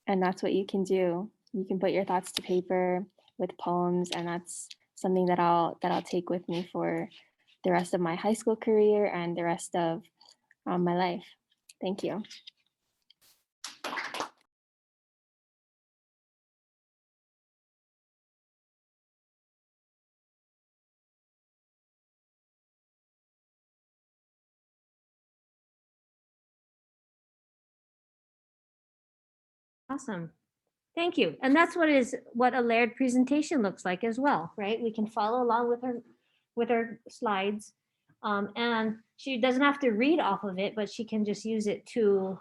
that's what you can do. You can put your thoughts to paper with poems, and that's something that I'll take with me for the rest of my high school career and the rest of my life. Thank you. Awesome. Thank you. And that's what a layered presentation looks like as well, right? We can follow along with her slides. And she doesn't have to read off of it, but she can just use it to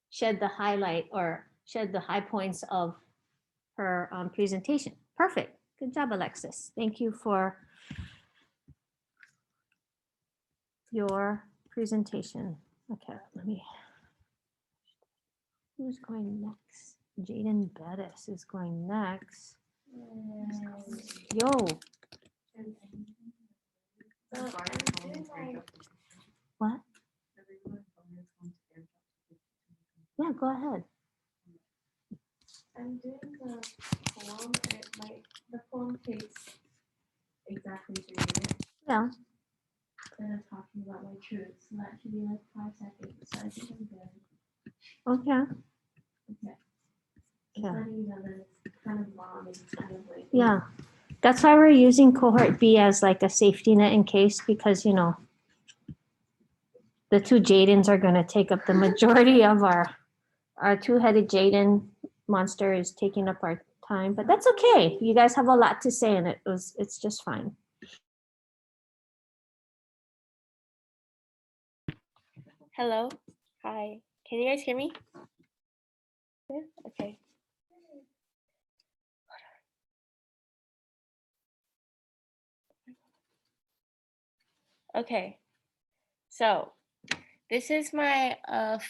shed the highlight or shed the high points of her presentation. Perfect. Good job, Alexis. Thank you for your presentation. Okay, let me. Who's going next? Jaden Bettis is going next. Yo. What? Yeah, go ahead. I'm doing the poem, and the poem takes exactly 3 minutes. Yeah. And I'm talking about my truth, so that should be like 5 seconds. So I think I'm good. Okay. Okay. Yeah. Letting you know that it's kind of long and kind of like. Yeah. That's why we're using cohort B as like a safety net in case, because the two Jadens are going to take up the majority of our two-headed Jaden monster is taking up our time, but that's okay. You guys have a lot to say and it's just fine. Hello. Hi. Can you guys hear me? Yeah? Okay. Okay. So this is my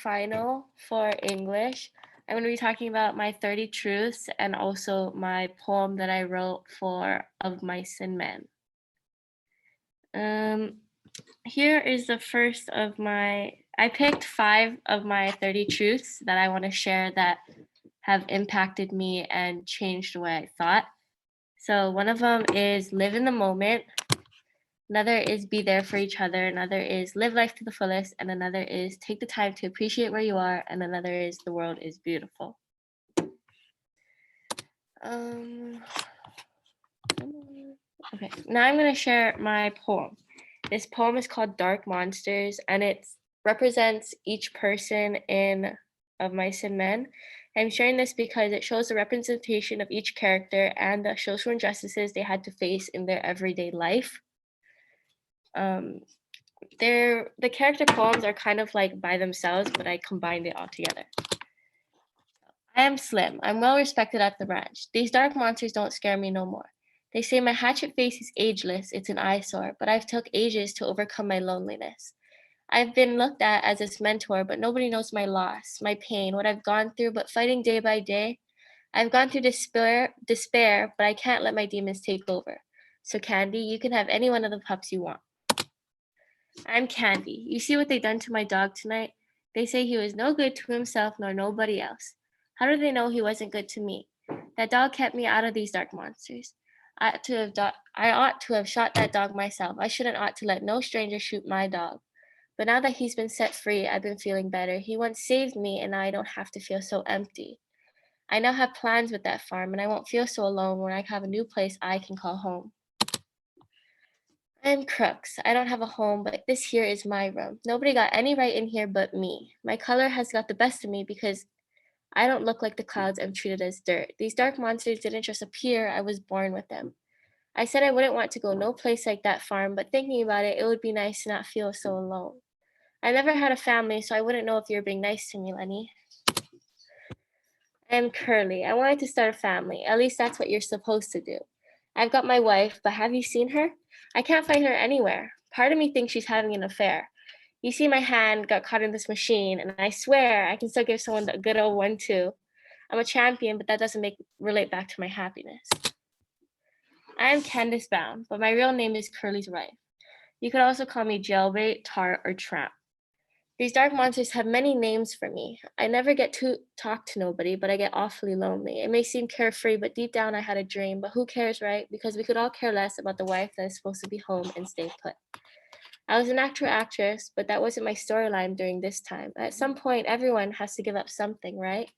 final for English. I'm going to be talking about my 30 truths and also my poem that I wrote for Of Mice and Men. Here is the first of I picked 5 of my 30 truths that I want to share that have impacted me and changed the way I thought. So one of them is live in the moment. Another is be there for each other. Another is live life to the fullest. And another is take the time to appreciate where you are. And another is the world is beautiful. Okay, now I'm going to share my poem. This poem is called Dark Monsters, and it represents each person in Of Mice and Men. I'm sharing this because it shows the representation of each character and the social injustices they had to face in their everyday life. The character poems are kind of like by themselves, but I combined it all together. I am Slim. I'm well respected at the ranch. These dark monsters don't scare me no more. They say my hatchet face is ageless, it's an eyesore, but I've took ages to overcome my loneliness. I've been looked at as its mentor, but nobody knows my loss, my pain, what I've gone through, but fighting day by day. I've gone through despair, but I can't let my demons take over. So Candy, you can have any one of the pups you want. I'm Candy. You see what they done to my dog tonight? They say he was no good to himself nor nobody else. How do they know he wasn't good to me? That dog kept me out of these dark monsters. I ought to have shot that dog myself. I shouldn't ought to let no stranger shoot my dog. But now that he's been set free, I've been feeling better. He once saved me, and now I don't have to feel so empty. I now have plans with that farm, and I won't feel so alone when I have a new place I can call home. I'm Crooks. I don't have a home, but this here is my room. Nobody got any right in here but me. My color has got the best of me because I don't look like the clouds. I'm treated as dirt. These dark monsters didn't just appear, I was born with them. I said I wouldn't want to go no place like that farm, but thinking about it, it would be nice to not feel so alone. I never had a family, so I wouldn't know if you were being nice to me, Lenny. I'm Curly. I wanted to start a family. At least that's what you're supposed to do. I've got my wife, but have you seen her? I can't find her anywhere. Part of me thinks she's having an affair. You see, my hand got caught in this machine, and I swear I can still give someone the good old 1-2. I'm a champion, but that doesn't relate back to my happiness. I am Candace Bound, but my real name is Curly's wife. You could also call me Jailbait, Tart, or Tramp. These dark monsters have many names for me. I never get to talk to nobody, but I get awfully lonely. It may seem carefree, but deep down I had a dream. But who cares, right? Because we could all care less about the wife that is supposed to be home and stay put. I was an actor or actress, but that wasn't my storyline during this time. At some point, everyone has to give up something, right?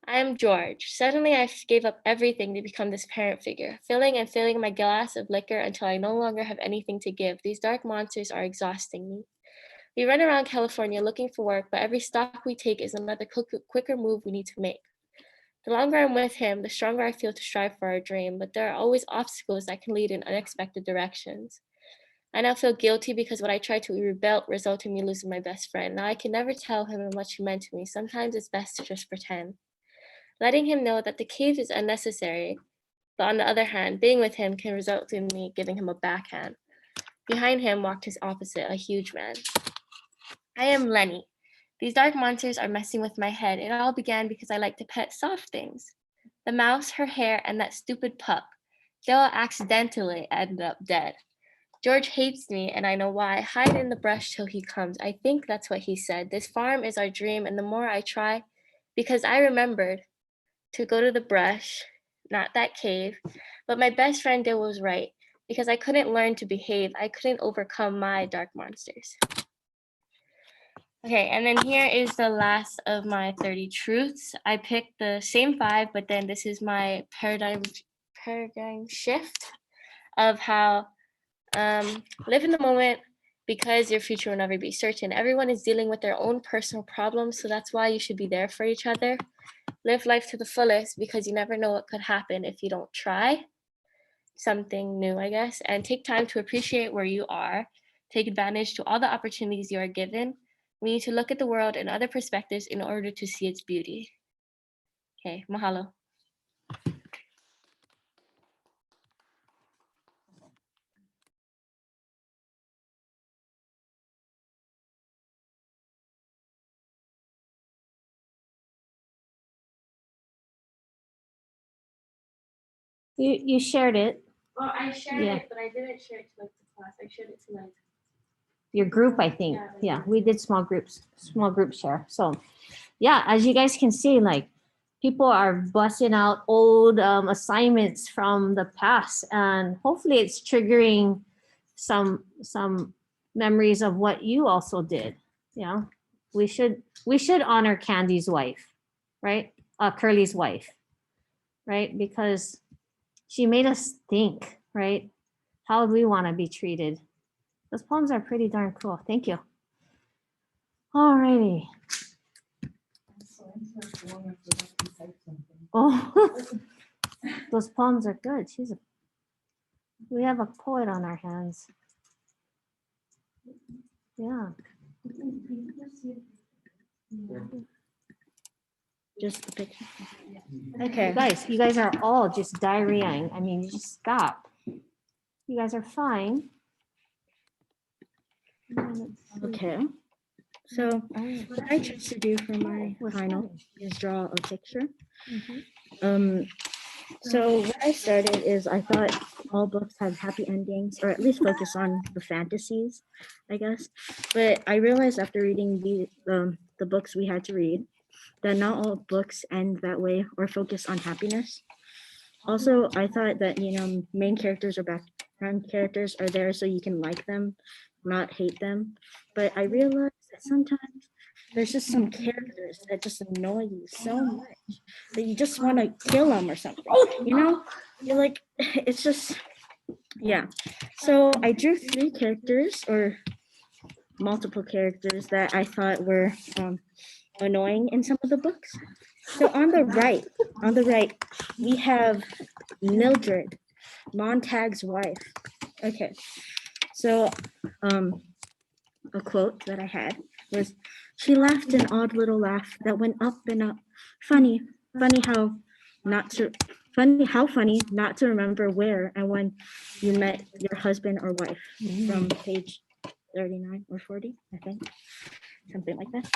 I am George. Suddenly, I gave up everything to become this parent figure, filling and filling my glass of liquor until I no longer have anything to give. These dark monsters are exhausting me. We run around California looking for work, but every stop we take is another quicker move we need to make. The longer I'm with him, the stronger I feel to strive for our dream, but there are always obstacles that can lead in unexpected directions. I now feel guilty because when I tried to rebel resulted in me losing my best friend. Now I can never tell him how much he meant to me. Sometimes it's best to just pretend. Letting him know that the cave is unnecessary, but on the other hand, being with him can result in me giving him a backhand. Behind him walked his opposite, a huge man. I am Lenny. These dark monsters are messing with my head. It all began because I like to pet soft things. The mouse, her hair, and that stupid pup. They'll accidentally end up dead. George hates me, and I know why. Hide in the brush till he comes. I think that's what he said. This farm is our dream, and the more I try, because I remembered to go to the brush, not that cave. But my best friend did was right, because I couldn't learn to behave. I couldn't overcome my dark monsters. Okay, and then here is the last of my 30 truths. I picked the same 5, but then this is my paradigm shift of how live in the moment, because your future will never be certain. Everyone is dealing with their own personal problems, so that's why you should be there for each other. Live life to the fullest because you never know what could happen if you don't try something new, I guess, and take time to appreciate where you are. Take advantage to all the opportunities you are given. We need to look at the world in other perspectives in order to see its beauty. Okay, mahalo. You shared it, Well, I shared Yeah. it, but I didn't share it to like the class. I shared it to like. your group, I think. Yeah, like Yeah, group. we did small group share. So yeah, as you guys can see, like people are busting out old assignments from the past, and hopefully it's triggering some memories of what you also did. Yeah, we should honor Candy's wife, right? Curly's wife, right? Because she made us think, right? How would we want to be treated? Those poems are pretty darn cool. Thank you. Alrighty. Oh, those poems are good. We have a poet on our hands. Yeah. Just the picture. You Okay. guys are all just diarrheaing. I mean, you just stop. You guys are fine. Okay. So what I chose to do for my final is draw a picture. So what I started is I thought all books have happy endings, or at least focus on the fantasies, I guess. But I realized after reading the books we had to read that not all books end that way or focus on happiness. Also, I thought that, main characters or background characters are there so you can like them, not hate them. But I realized that sometimes there's just some characters that just annoy you so much that you just want to kill them or something. You're like, it's just, yeah. So I drew 3 characters or multiple characters that I thought were annoying in some of the books. So on the right, we have Mildred, Montag's wife. Okay, so a quote that I had was, "She laughed an odd little laugh that went up and up. Funny how funny not to remember where and when you met your husband or wife." From page 39 or 40, I think, something like that.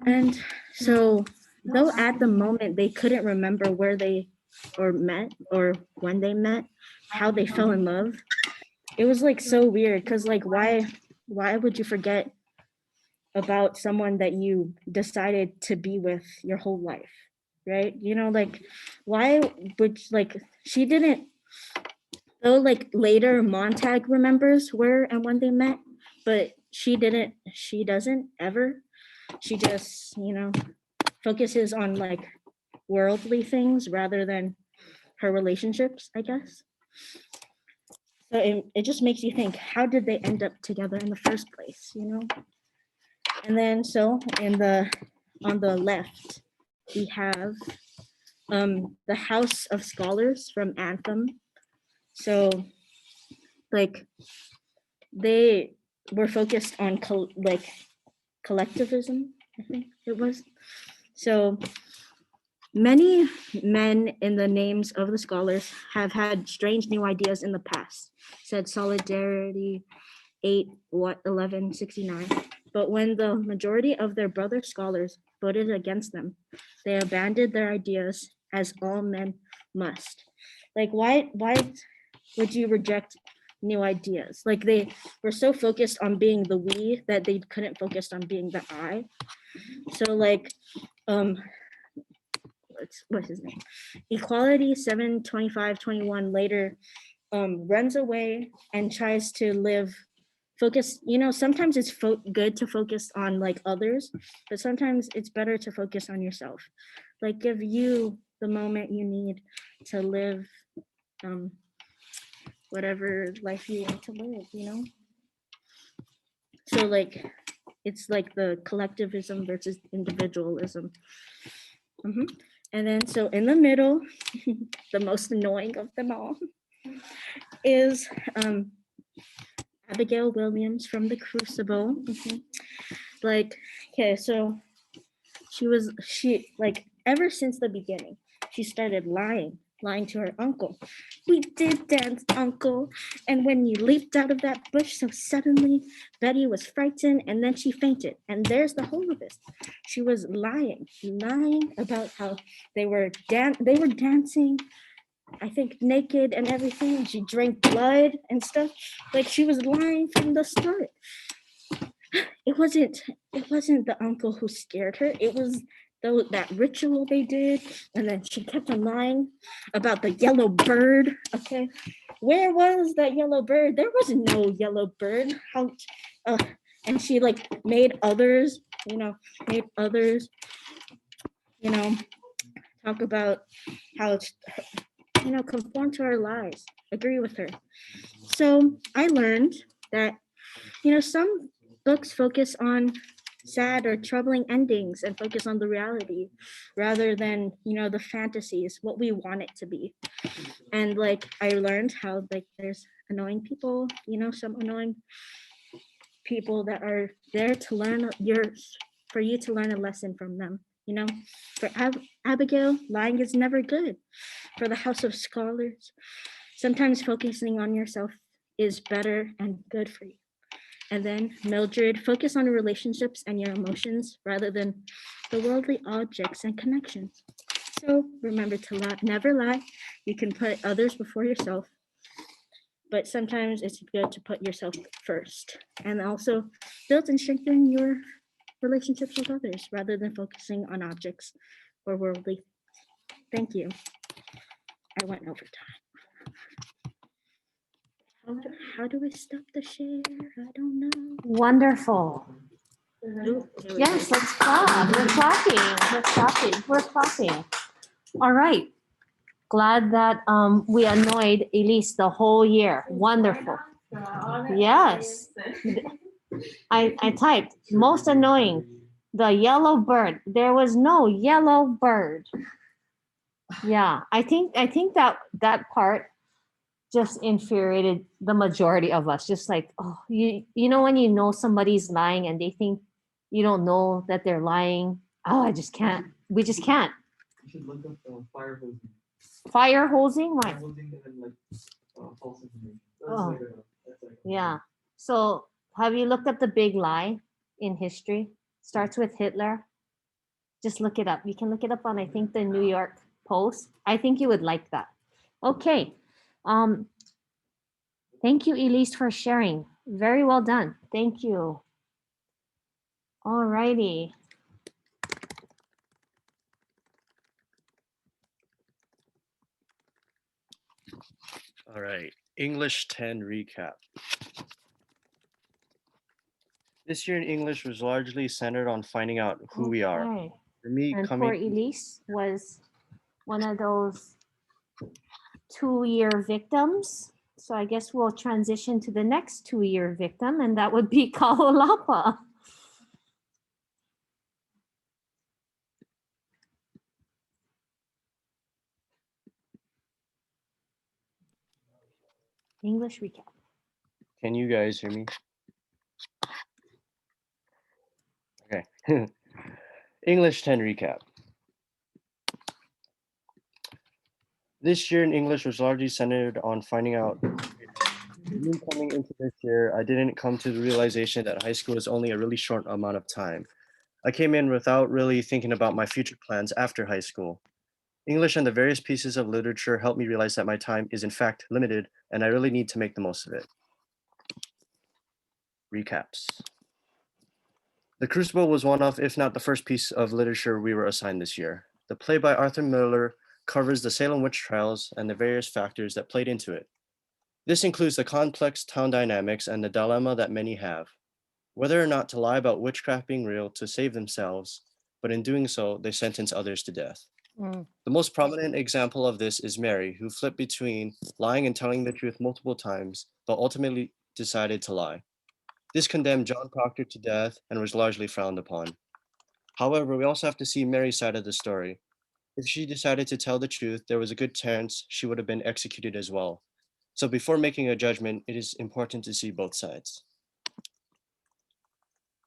And so, though at the moment they couldn't remember where they met or when they met, how they fell in love, it was like so weird because like why would you forget about someone that you decided to be with your whole life, right? Like why would like she didn't, though like later Montag remembers where and when they met, but she doesn't ever. She just, focuses on like worldly things rather than her relationships, I guess. So it just makes you think, how did they end up together in the first place, And then so on the left, we have the House of Scholars from Anthem. So like they were focused on collectivism, I think it was. So many men in the names of the scholars have had strange new ideas in the past, said Solidarity 8-11-69. But when the majority of their brother scholars voted against them, they abandoned their ideas as all men must. Like why would you reject new ideas? Like they were so focused on being the we that they couldn't focus on being the I. So like what's his name? Equality 7-25-21 later runs away and tries to focus, sometimes it's good to focus on like others, but sometimes it's better to focus on yourself. Like give you the moment you need to live whatever life you want to live, so like it's like the collectivism versus individualism. And then so in the middle, the most annoying of them all is Abigail Williams from The Crucible. Like, okay, so she like ever since the beginning, she started lying to her uncle. We did dance, uncle. And when you leaped out of that bush so suddenly, Betty was frightened and then she fainted. And there's the whole of this. She was lying about how they were dancing, I think naked and everything. She drank blood and stuff. Like she was lying from the start. It wasn't the uncle who scared her. It was that ritual they did, and then she kept on lying about the yellow bird. Okay, where was that yellow bird? There was no yellow bird. How? And she like made others, talk about how conform to our lies, agree with her. So I learned that some books focus on sad or troubling endings and focus on the reality rather than the fantasies, what we want it to be. And like I learned how like there's annoying people, some annoying people that are there to learn for you to learn a lesson from them. For Abigail, lying is never good. For the House of Scholars, sometimes focusing on yourself is better and good for you. And then Mildred, focus on relationships and your emotions rather than the worldly objects and connections. So remember to never lie. You can put others before yourself, but sometimes it's good to put yourself first. And also build and strengthen your relationships with others rather than focusing on objects or worldly. Thank you. I went over time. How do we stop the share? I don't know. Wonderful. Ooh, there we Yes, go. let's clap. We're clapping. We're clapping. We're clapping. All right. Glad that we annoyed Elise the whole year. Wonderful. Yes. I typed most annoying, the yellow bird. There was no yellow bird. Yeah, I think that part just infuriated the majority of us. Just like, oh, you know when you know somebody's lying and they think you don't know that they're lying. Oh, I just can't. We just can't. You should look up fire hosing. Fire hosing, right? Fire hosing and like false information. Oh. Yeah. So have you looked up the big lie in history? Starts with Hitler. Just look it up. You can look it up on, I think, the New York Post. I think you would like that. Okay. Thank you, Elise, for sharing. Very well done. Thank you. All righty. All right, English 10 recap. This year in English was largely centered on finding out who we are. Okay. For me, And poor coming Elise was one of those 2-year victims. So I guess we'll transition to the next 2-year victim, and that would be Kaholapa. English recap. Can you guys hear me? Okay. English 10 recap. This year in English was largely centered on finding out. Me coming into this year, I didn't come to the realization that high school is only a really short amount of time. I came in without really thinking about my future plans after high school. English and the various pieces of literature helped me realize that my time is in fact limited and I really need to make the most of it. Recaps. The Crucible was one of, if not the first piece of literature we were assigned this year. The play by Arthur Miller covers the Salem witch trials and the various factors that played into it. This includes the complex town dynamics and the dilemma that many have, whether or not to lie about witchcraft being real to save themselves, but in doing so, they sentence others to death. The most prominent example of this is Mary, who flipped between lying and telling the truth multiple times, but ultimately decided to lie. This condemned John Proctor to death and was largely frowned upon. However, we also have to see Mary's side of the story. If she decided to tell the truth, there was a good chance she would have been executed as well. So before making a judgment, it is important to see both sides.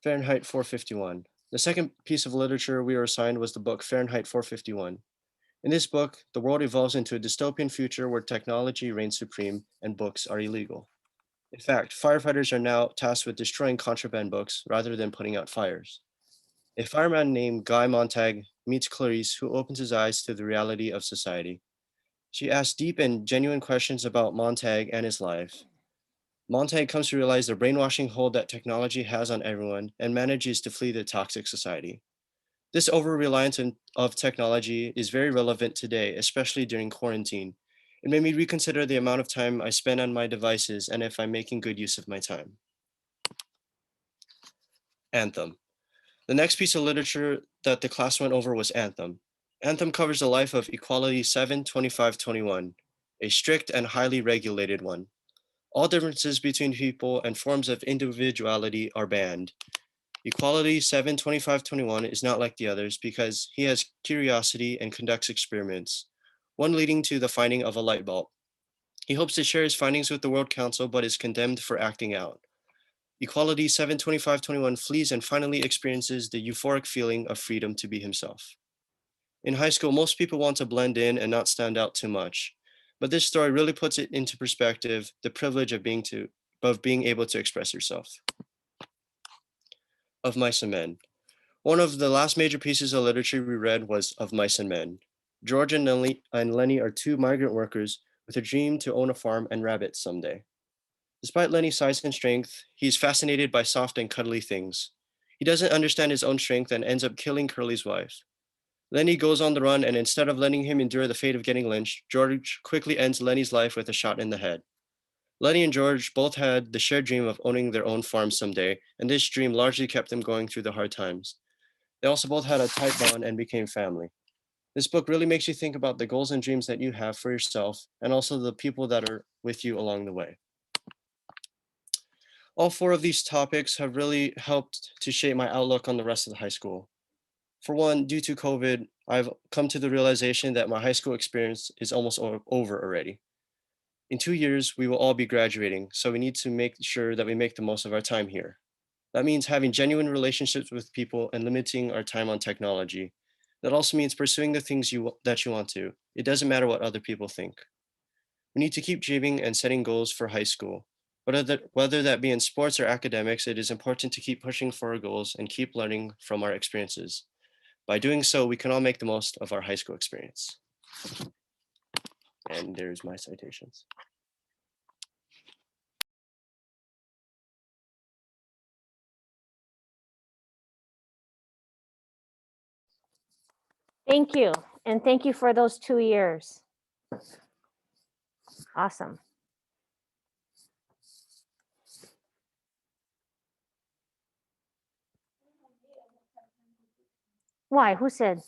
Fahrenheit 451. The second piece of literature we were assigned was the book Fahrenheit 451. In this book, the world evolves into a dystopian future where technology reigns supreme and books are illegal. In fact, firefighters are now tasked with destroying contraband books rather than putting out fires. A fireman named Guy Montag meets Clarice, who opens his eyes to the reality of society. She asks deep and genuine questions about Montag and his life. Montag comes to realize the brainwashing hold that technology has on everyone and manages to flee the toxic society. This over-reliance of technology is very relevant today, especially during quarantine. It made me reconsider the amount of time I spend on my devices and if I'm making good use of my time. Anthem. The next piece of literature that the class went over was Anthem. Anthem covers the life of Equality 72521, a strict and highly regulated one. All differences between people and forms of individuality are banned. Equality 72521 is not like the others because he has curiosity and conducts experiments, one leading to the finding of a light bulb. He hopes to share his findings with the World Council but is condemned for acting out. Equality 72521 flees and finally experiences the euphoric feeling of freedom to be himself. In high school, most people want to blend in and not stand out too much, but this story really puts it into perspective, the privilege of being able to express yourself. Of Mice and Men. One of the last major pieces of literature we read was Of Mice and Men. George and Lenny are two migrant workers with a dream to own a farm and rabbits someday. Despite Lenny's size and strength, he is fascinated by soft and cuddly things. He doesn't understand his own strength and ends up killing Curly's wife. Lenny goes on the run, and instead of letting him endure the fate of getting lynched, George quickly ends Lenny's life with a shot in the head. Lenny and George both had the shared dream of owning their own farm someday, and this dream largely kept them going through the hard times. They also both had a tight bond and became family. This book really makes you think about the goals and dreams that you have for yourself and also the people that are with you along the way. All four of these topics have really helped to shape my outlook on the rest of the high school. For one, due to COVID, I've come to the realization that my high school experience is almost over already. In 2 years, we will all be graduating, so we need to make sure that we make the most of our time here. That means having genuine relationships with people and limiting our time on technology. That also means pursuing the things that you want to. It doesn't matter what other people think. We need to keep dreaming and setting goals for high school. Whether that be in sports or academics, it is important to keep pushing for our goals and keep learning from our experiences. By doing so, we can all make the most of our high school experience. And there's my citations. Thank you. And thank you for those 2 years. Awesome. Why? Who said?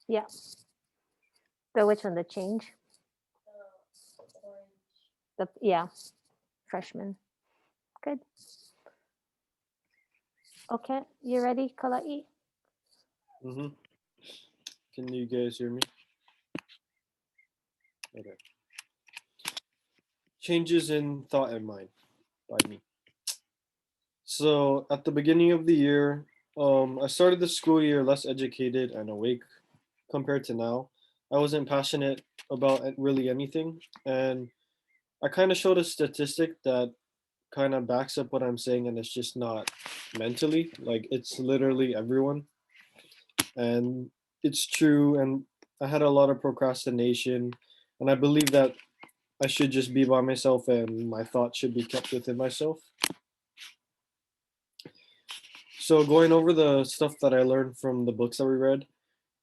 Yeah. The which one? The change? Yeah, freshman. Good. Okay, you ready, Kalai? Mm-hmm. Can you guys hear me? Okay. Changes in thought and mind by me. So at the beginning of the year, I started the school year less educated and awake compared to now. I wasn't passionate about really anything, and I kind of showed a statistic that kind of backs up what I'm saying, and it's just not mentally. Like, it's literally everyone, and it's true. And I had a lot of procrastination, and I believe that I should just be by myself and my thoughts should be kept within myself. So going over the stuff that I learned from the books that we read,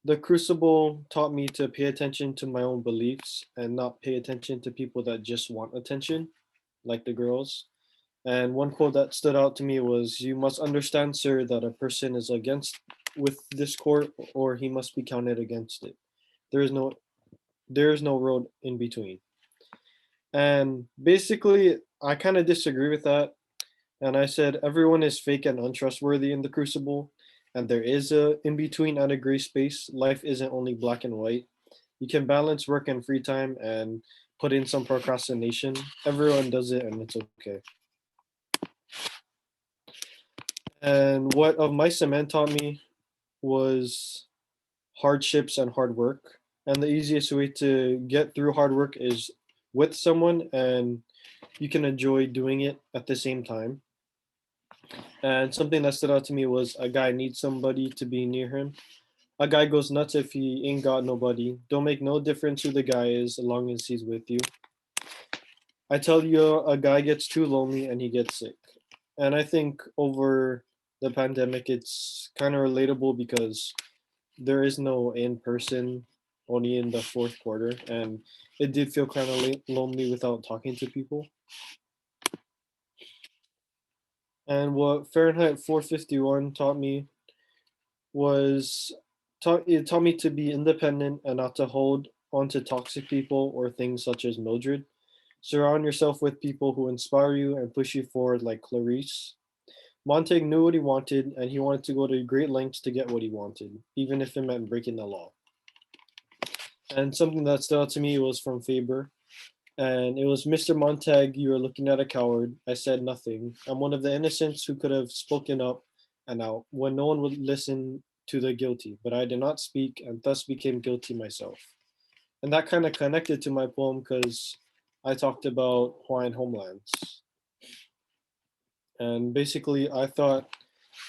the Crucible taught me to pay attention to my own beliefs and not pay attention to people that just want attention, like the girls. And one quote that stood out to me was, "You must understand, sir, that a person is against with this court, or he must be counted against it. There is no road in between." And basically, I kind of disagree with that. And I said everyone is fake and untrustworthy in the Crucible, and there is a in between and a gray space. Life isn't only black and white. You can balance work and free time and put in some procrastination. Everyone does it, and it's okay. And what of my cement taught me was hardships and hard work. And the easiest way to get through hard work is with someone, and you can enjoy doing it at the same time. And something that stood out to me was, a guy needs somebody to be near him. A guy goes nuts if he ain't got nobody. Don't make no difference who the guy is as long as he's with you. I tell you, a guy gets too lonely and he gets sick. And I think over the pandemic, it's kind of relatable because there is no in person, only in the fourth quarter. And it did feel kind of lonely without talking to people. And what Fahrenheit 451 taught me was it taught me to be independent and not to hold on to toxic people or things such as Mildred. Surround yourself with people who inspire you and push you forward, like Clarice. Montag knew what he wanted, and he wanted to go to great lengths to get what he wanted, even if it meant breaking the law. And something that stood out to me was from Faber, and it was, "Mr. Montag, you are looking at a coward." I said nothing. I'm one of the innocents who could have spoken up and out when no one would listen to the guilty, but I did not speak and thus became guilty myself. And that kind of connected to my poem because I talked about Hawaiian homelands. And basically, I thought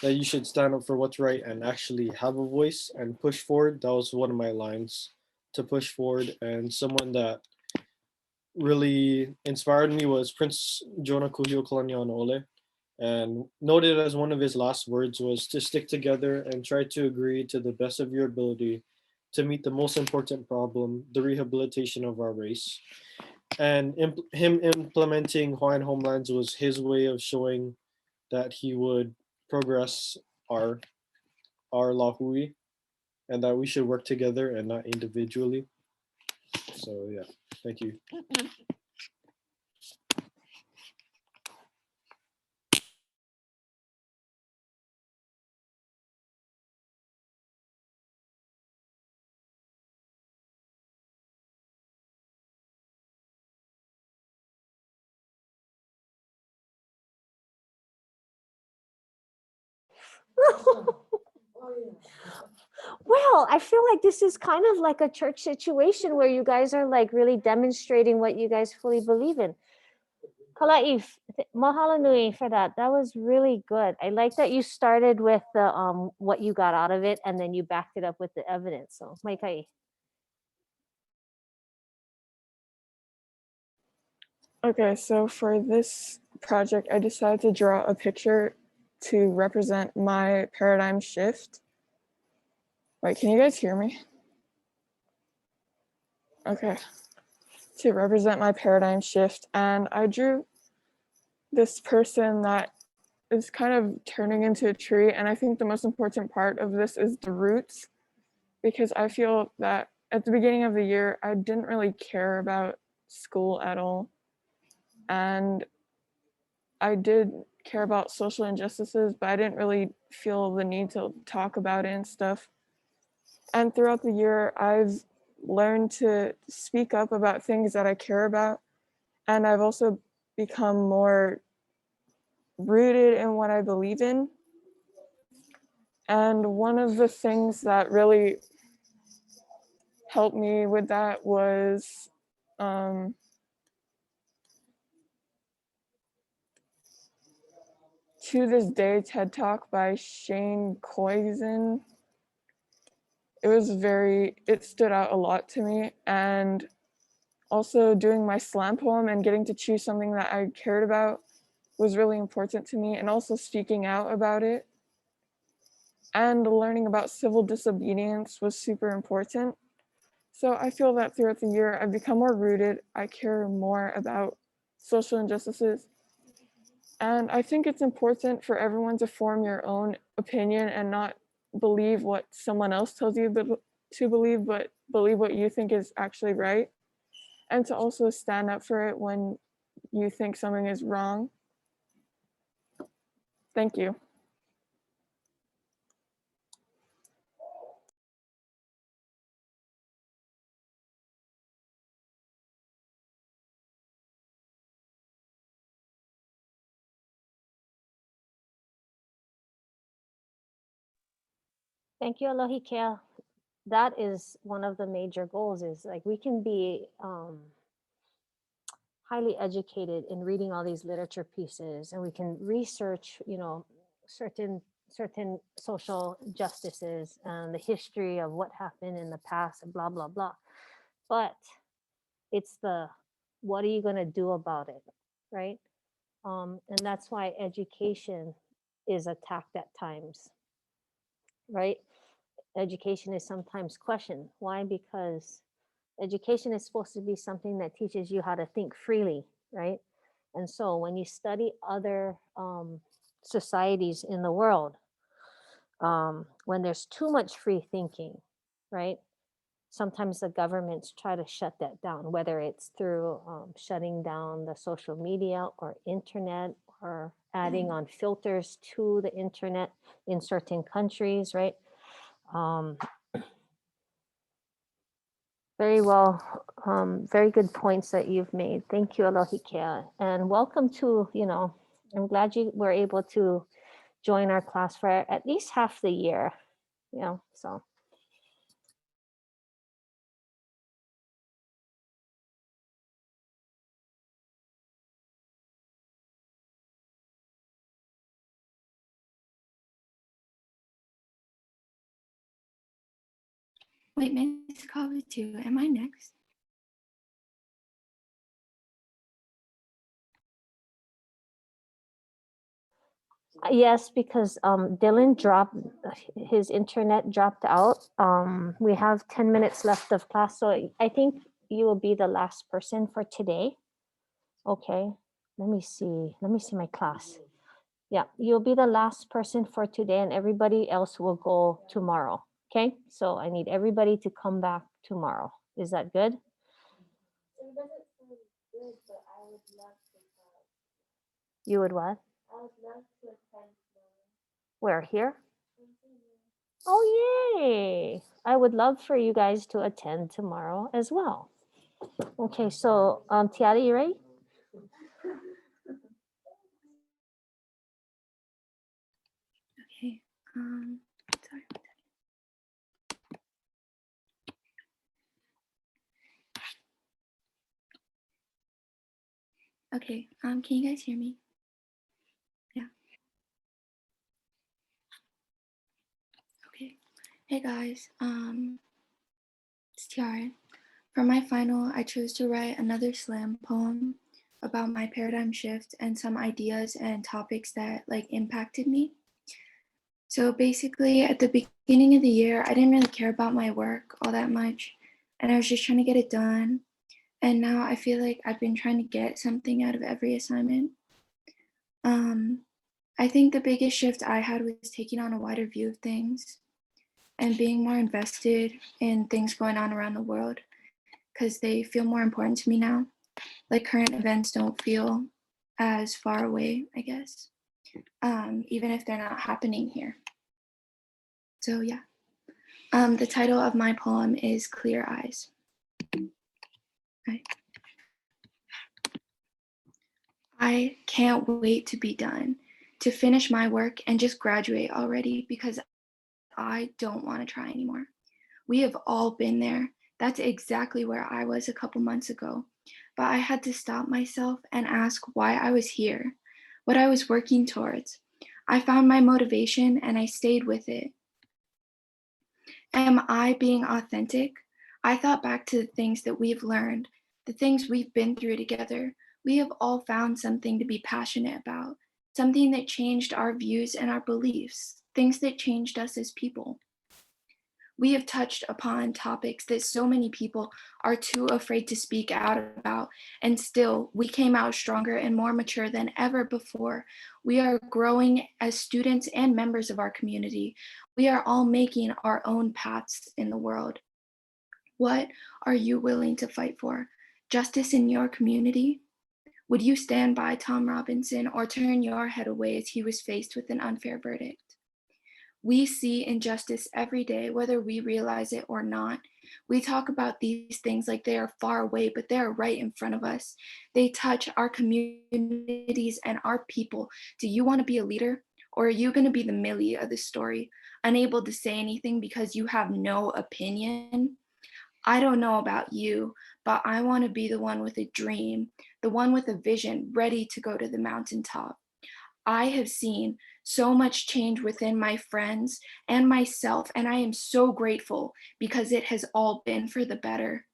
that you should stand up for what's right and actually have a voice and push forward. That was one of my lines, to push forward. And someone that really inspired me was Prince Jonah Kuhio Kalanianaole. And noted as one of his last words was to stick together and try to agree to the best of your ability to meet the most important problem, the rehabilitation of our race. And him implementing Hawaiian homelands was his way of showing that he would progress our lahui, and that we should work together and not individually. So yeah, thank you. Well, I feel like this is kind of like a church situation where you guys are like really demonstrating what you guys fully believe in. Kalaif, mahalo nui for that. That was really good. I like that you started with the what you got out of it and then you backed it up with the evidence. So, Maikai. Okay, so for this project, I decided to draw a picture to represent my paradigm shift. Wait, can you guys hear me? Okay, to represent my paradigm shift. And I drew this person that is kind of turning into a tree. And I think the most important part of this is the roots, because I feel that at the beginning of the year, I didn't really care about school at all. And I did care about social injustices, but I didn't really feel the need to talk about it and stuff. And throughout the year, I've learned to speak up about things that I care about. And I've also become more rooted in what I believe in. And one of the things that really helped me with that was To This Day TED Talk by Shane Koizin. It stood out a lot to me. And also doing my slam poem and getting to choose something that I cared about was really important to me, and also speaking out about it. and learning about civil disobedience was super important. So I feel that throughout the year, I've become more rooted. I care more about social injustices. And I think it's important for everyone to form your own opinion and not believe what someone else tells you to believe, but believe what you think is actually right. And to also stand up for it when you think something is wrong. Thank you. Thank you, Alohi. That is one of the major goals, is like we can be highly educated in reading all these literature pieces, and we can research, certain social justices and the history of what happened in the past and blah, blah, blah. But it's the, what are you going to do about it, right? And that's why education is attacked at times, right? Education is sometimes questioned. Why? Because education is supposed to be something that teaches you how to think freely, right? And so when you study other societies in the world, when there's too much free thinking, right? Sometimes the governments try to shut that down, whether it's through shutting down the social media or internet, or adding on filters to the internet in certain countries, right? Very well, very good points that you've made. Thank you, Alohikea. And welcome to, I'm glad you were able to join our class for at least half the year, so. Wait, Miss Kawato, am I next? Yes, because Dylan dropped, his internet dropped out. We have 10 minutes left of class, so I think you will be the last person for today. Okay, let me see my class. Yeah, you'll be the last person for today, and everybody else will go tomorrow. Okay, so I need everybody to come back tomorrow. Is that good? It doesn't sound good, but I would love to come. You would what? I would love to attend tomorrow. Where, here? Oh, yay. I would love for you guys to attend tomorrow as well. Okay, so Tiara, you ready? Okay, sorry. Okay, can you guys hear me? Yeah. Okay. Hey guys, it's Tiara. For my final, I chose to write another slam poem about my paradigm shift and some ideas and topics that impacted me. So basically at the beginning of the year, I didn't really care about my work all that much, and I was just trying to get it done. And now I feel like I've been trying to get something out of every assignment. I think the biggest shift I had was taking on a wider view of things and being more invested in things going on around the world, because they feel more important to me now. Like current events don't feel as far away, I guess, even if they're not happening here. So yeah, the title of my poem is Clear Eyes. Right. I can't wait to be done, to finish my work and just graduate already, because I don't want to try anymore. We have all been there. That's exactly where I was a couple months ago. But I had to stop myself and ask why I was here, what I was working towards. I found my motivation and I stayed with it. Am I being authentic? I thought back to the things that we've learned, the things we've been through together. We have all found something to be passionate about. something that changed our views and our beliefs, things that changed us as people. We have touched upon topics that so many people are too afraid to speak out about, and still we came out stronger and more mature than ever before. We are growing as students and members of our community. We are all making our own paths in the world. What are you willing to fight for? Justice in your community? Would you stand by Tom Robinson or turn your head away as he was faced with an unfair verdict? We see injustice every day, whether we realize it or not. We talk about these things like they are far away, but they are right in front of us. They touch our communities and our people. Do you want to be a leader? Or are you going to be the Millie of the story, unable to say anything because you have no opinion? I don't know about you, but I want to be the one with a dream, the one with a vision, ready to go to the mountaintop. I have seen so much change within my friends and myself, and I am so grateful because it has all been for the better.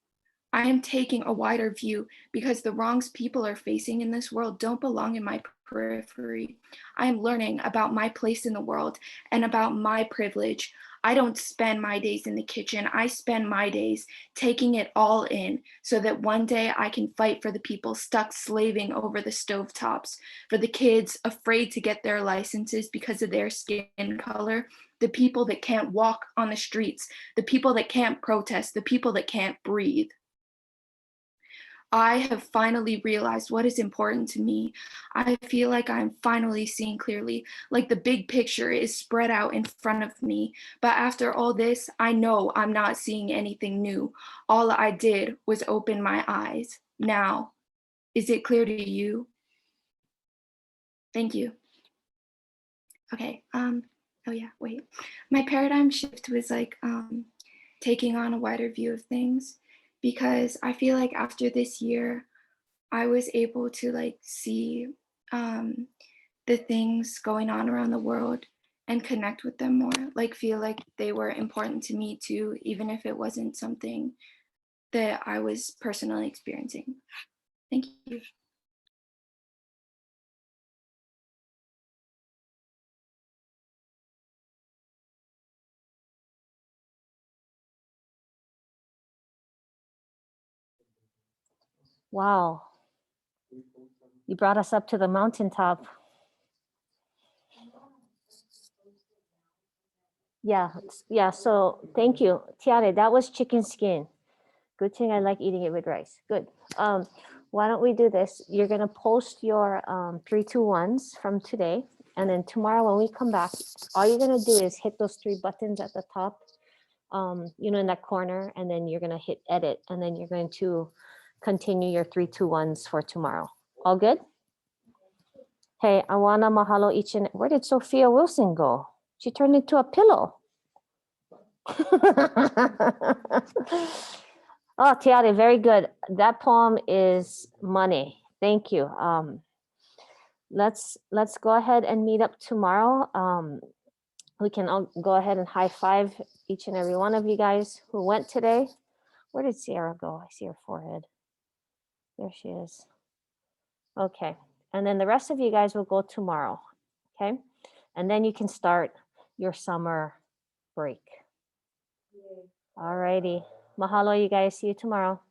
I am taking a wider view because the wrongs people are facing in this world don't belong in my periphery. I am learning about my place in the world and about my privilege. I don't spend my days in the kitchen. I spend my days taking it all in so that one day I can fight for the people stuck slaving over the stovetops, for the kids afraid to get their licenses because of their skin color, the people that can't walk on the streets, the people that can't protest, the people that can't breathe. I have finally realized what is important to me. I feel like I'm finally seeing clearly, like the big picture is spread out in front of me. But after all this, I know I'm not seeing anything new. All I did was open my eyes. Now, is it clear to you? Thank you. Okay, oh yeah, wait. My paradigm shift was like taking on a wider view of things, because I feel like after this year, I was able to like see the things going on around the world and connect with them more, like feel like they were important to me too, even if it wasn't something that I was personally experiencing. Thank you. Wow. You brought us up to the mountaintop. Yeah, yeah, so thank you. Tiare, that was chicken skin. Good thing I like eating it with rice. Good. Why don't we do this? You're gonna post your 3, 2, 1s from today. And then tomorrow when we come back, all you're gonna do is hit those 3 buttons at the top, you know, in that corner, and then you're gonna hit edit, and then you're going to continue your 3, 2, 1s for tomorrow. All good? Hey, I wanna mahalo each and where did Sophia Wilson go? She turned into a pillow. Oh, Tiare, very good. That poem is money. Thank you. Let's go ahead and meet up tomorrow. We can all go ahead and high five each and every one of you guys who went today. Where did Sierra go? I see her forehead. There she is. Okay. And then the rest of you guys will go tomorrow. Okay. And then you can start your summer break. All righty. Mahalo, you guys. See you tomorrow.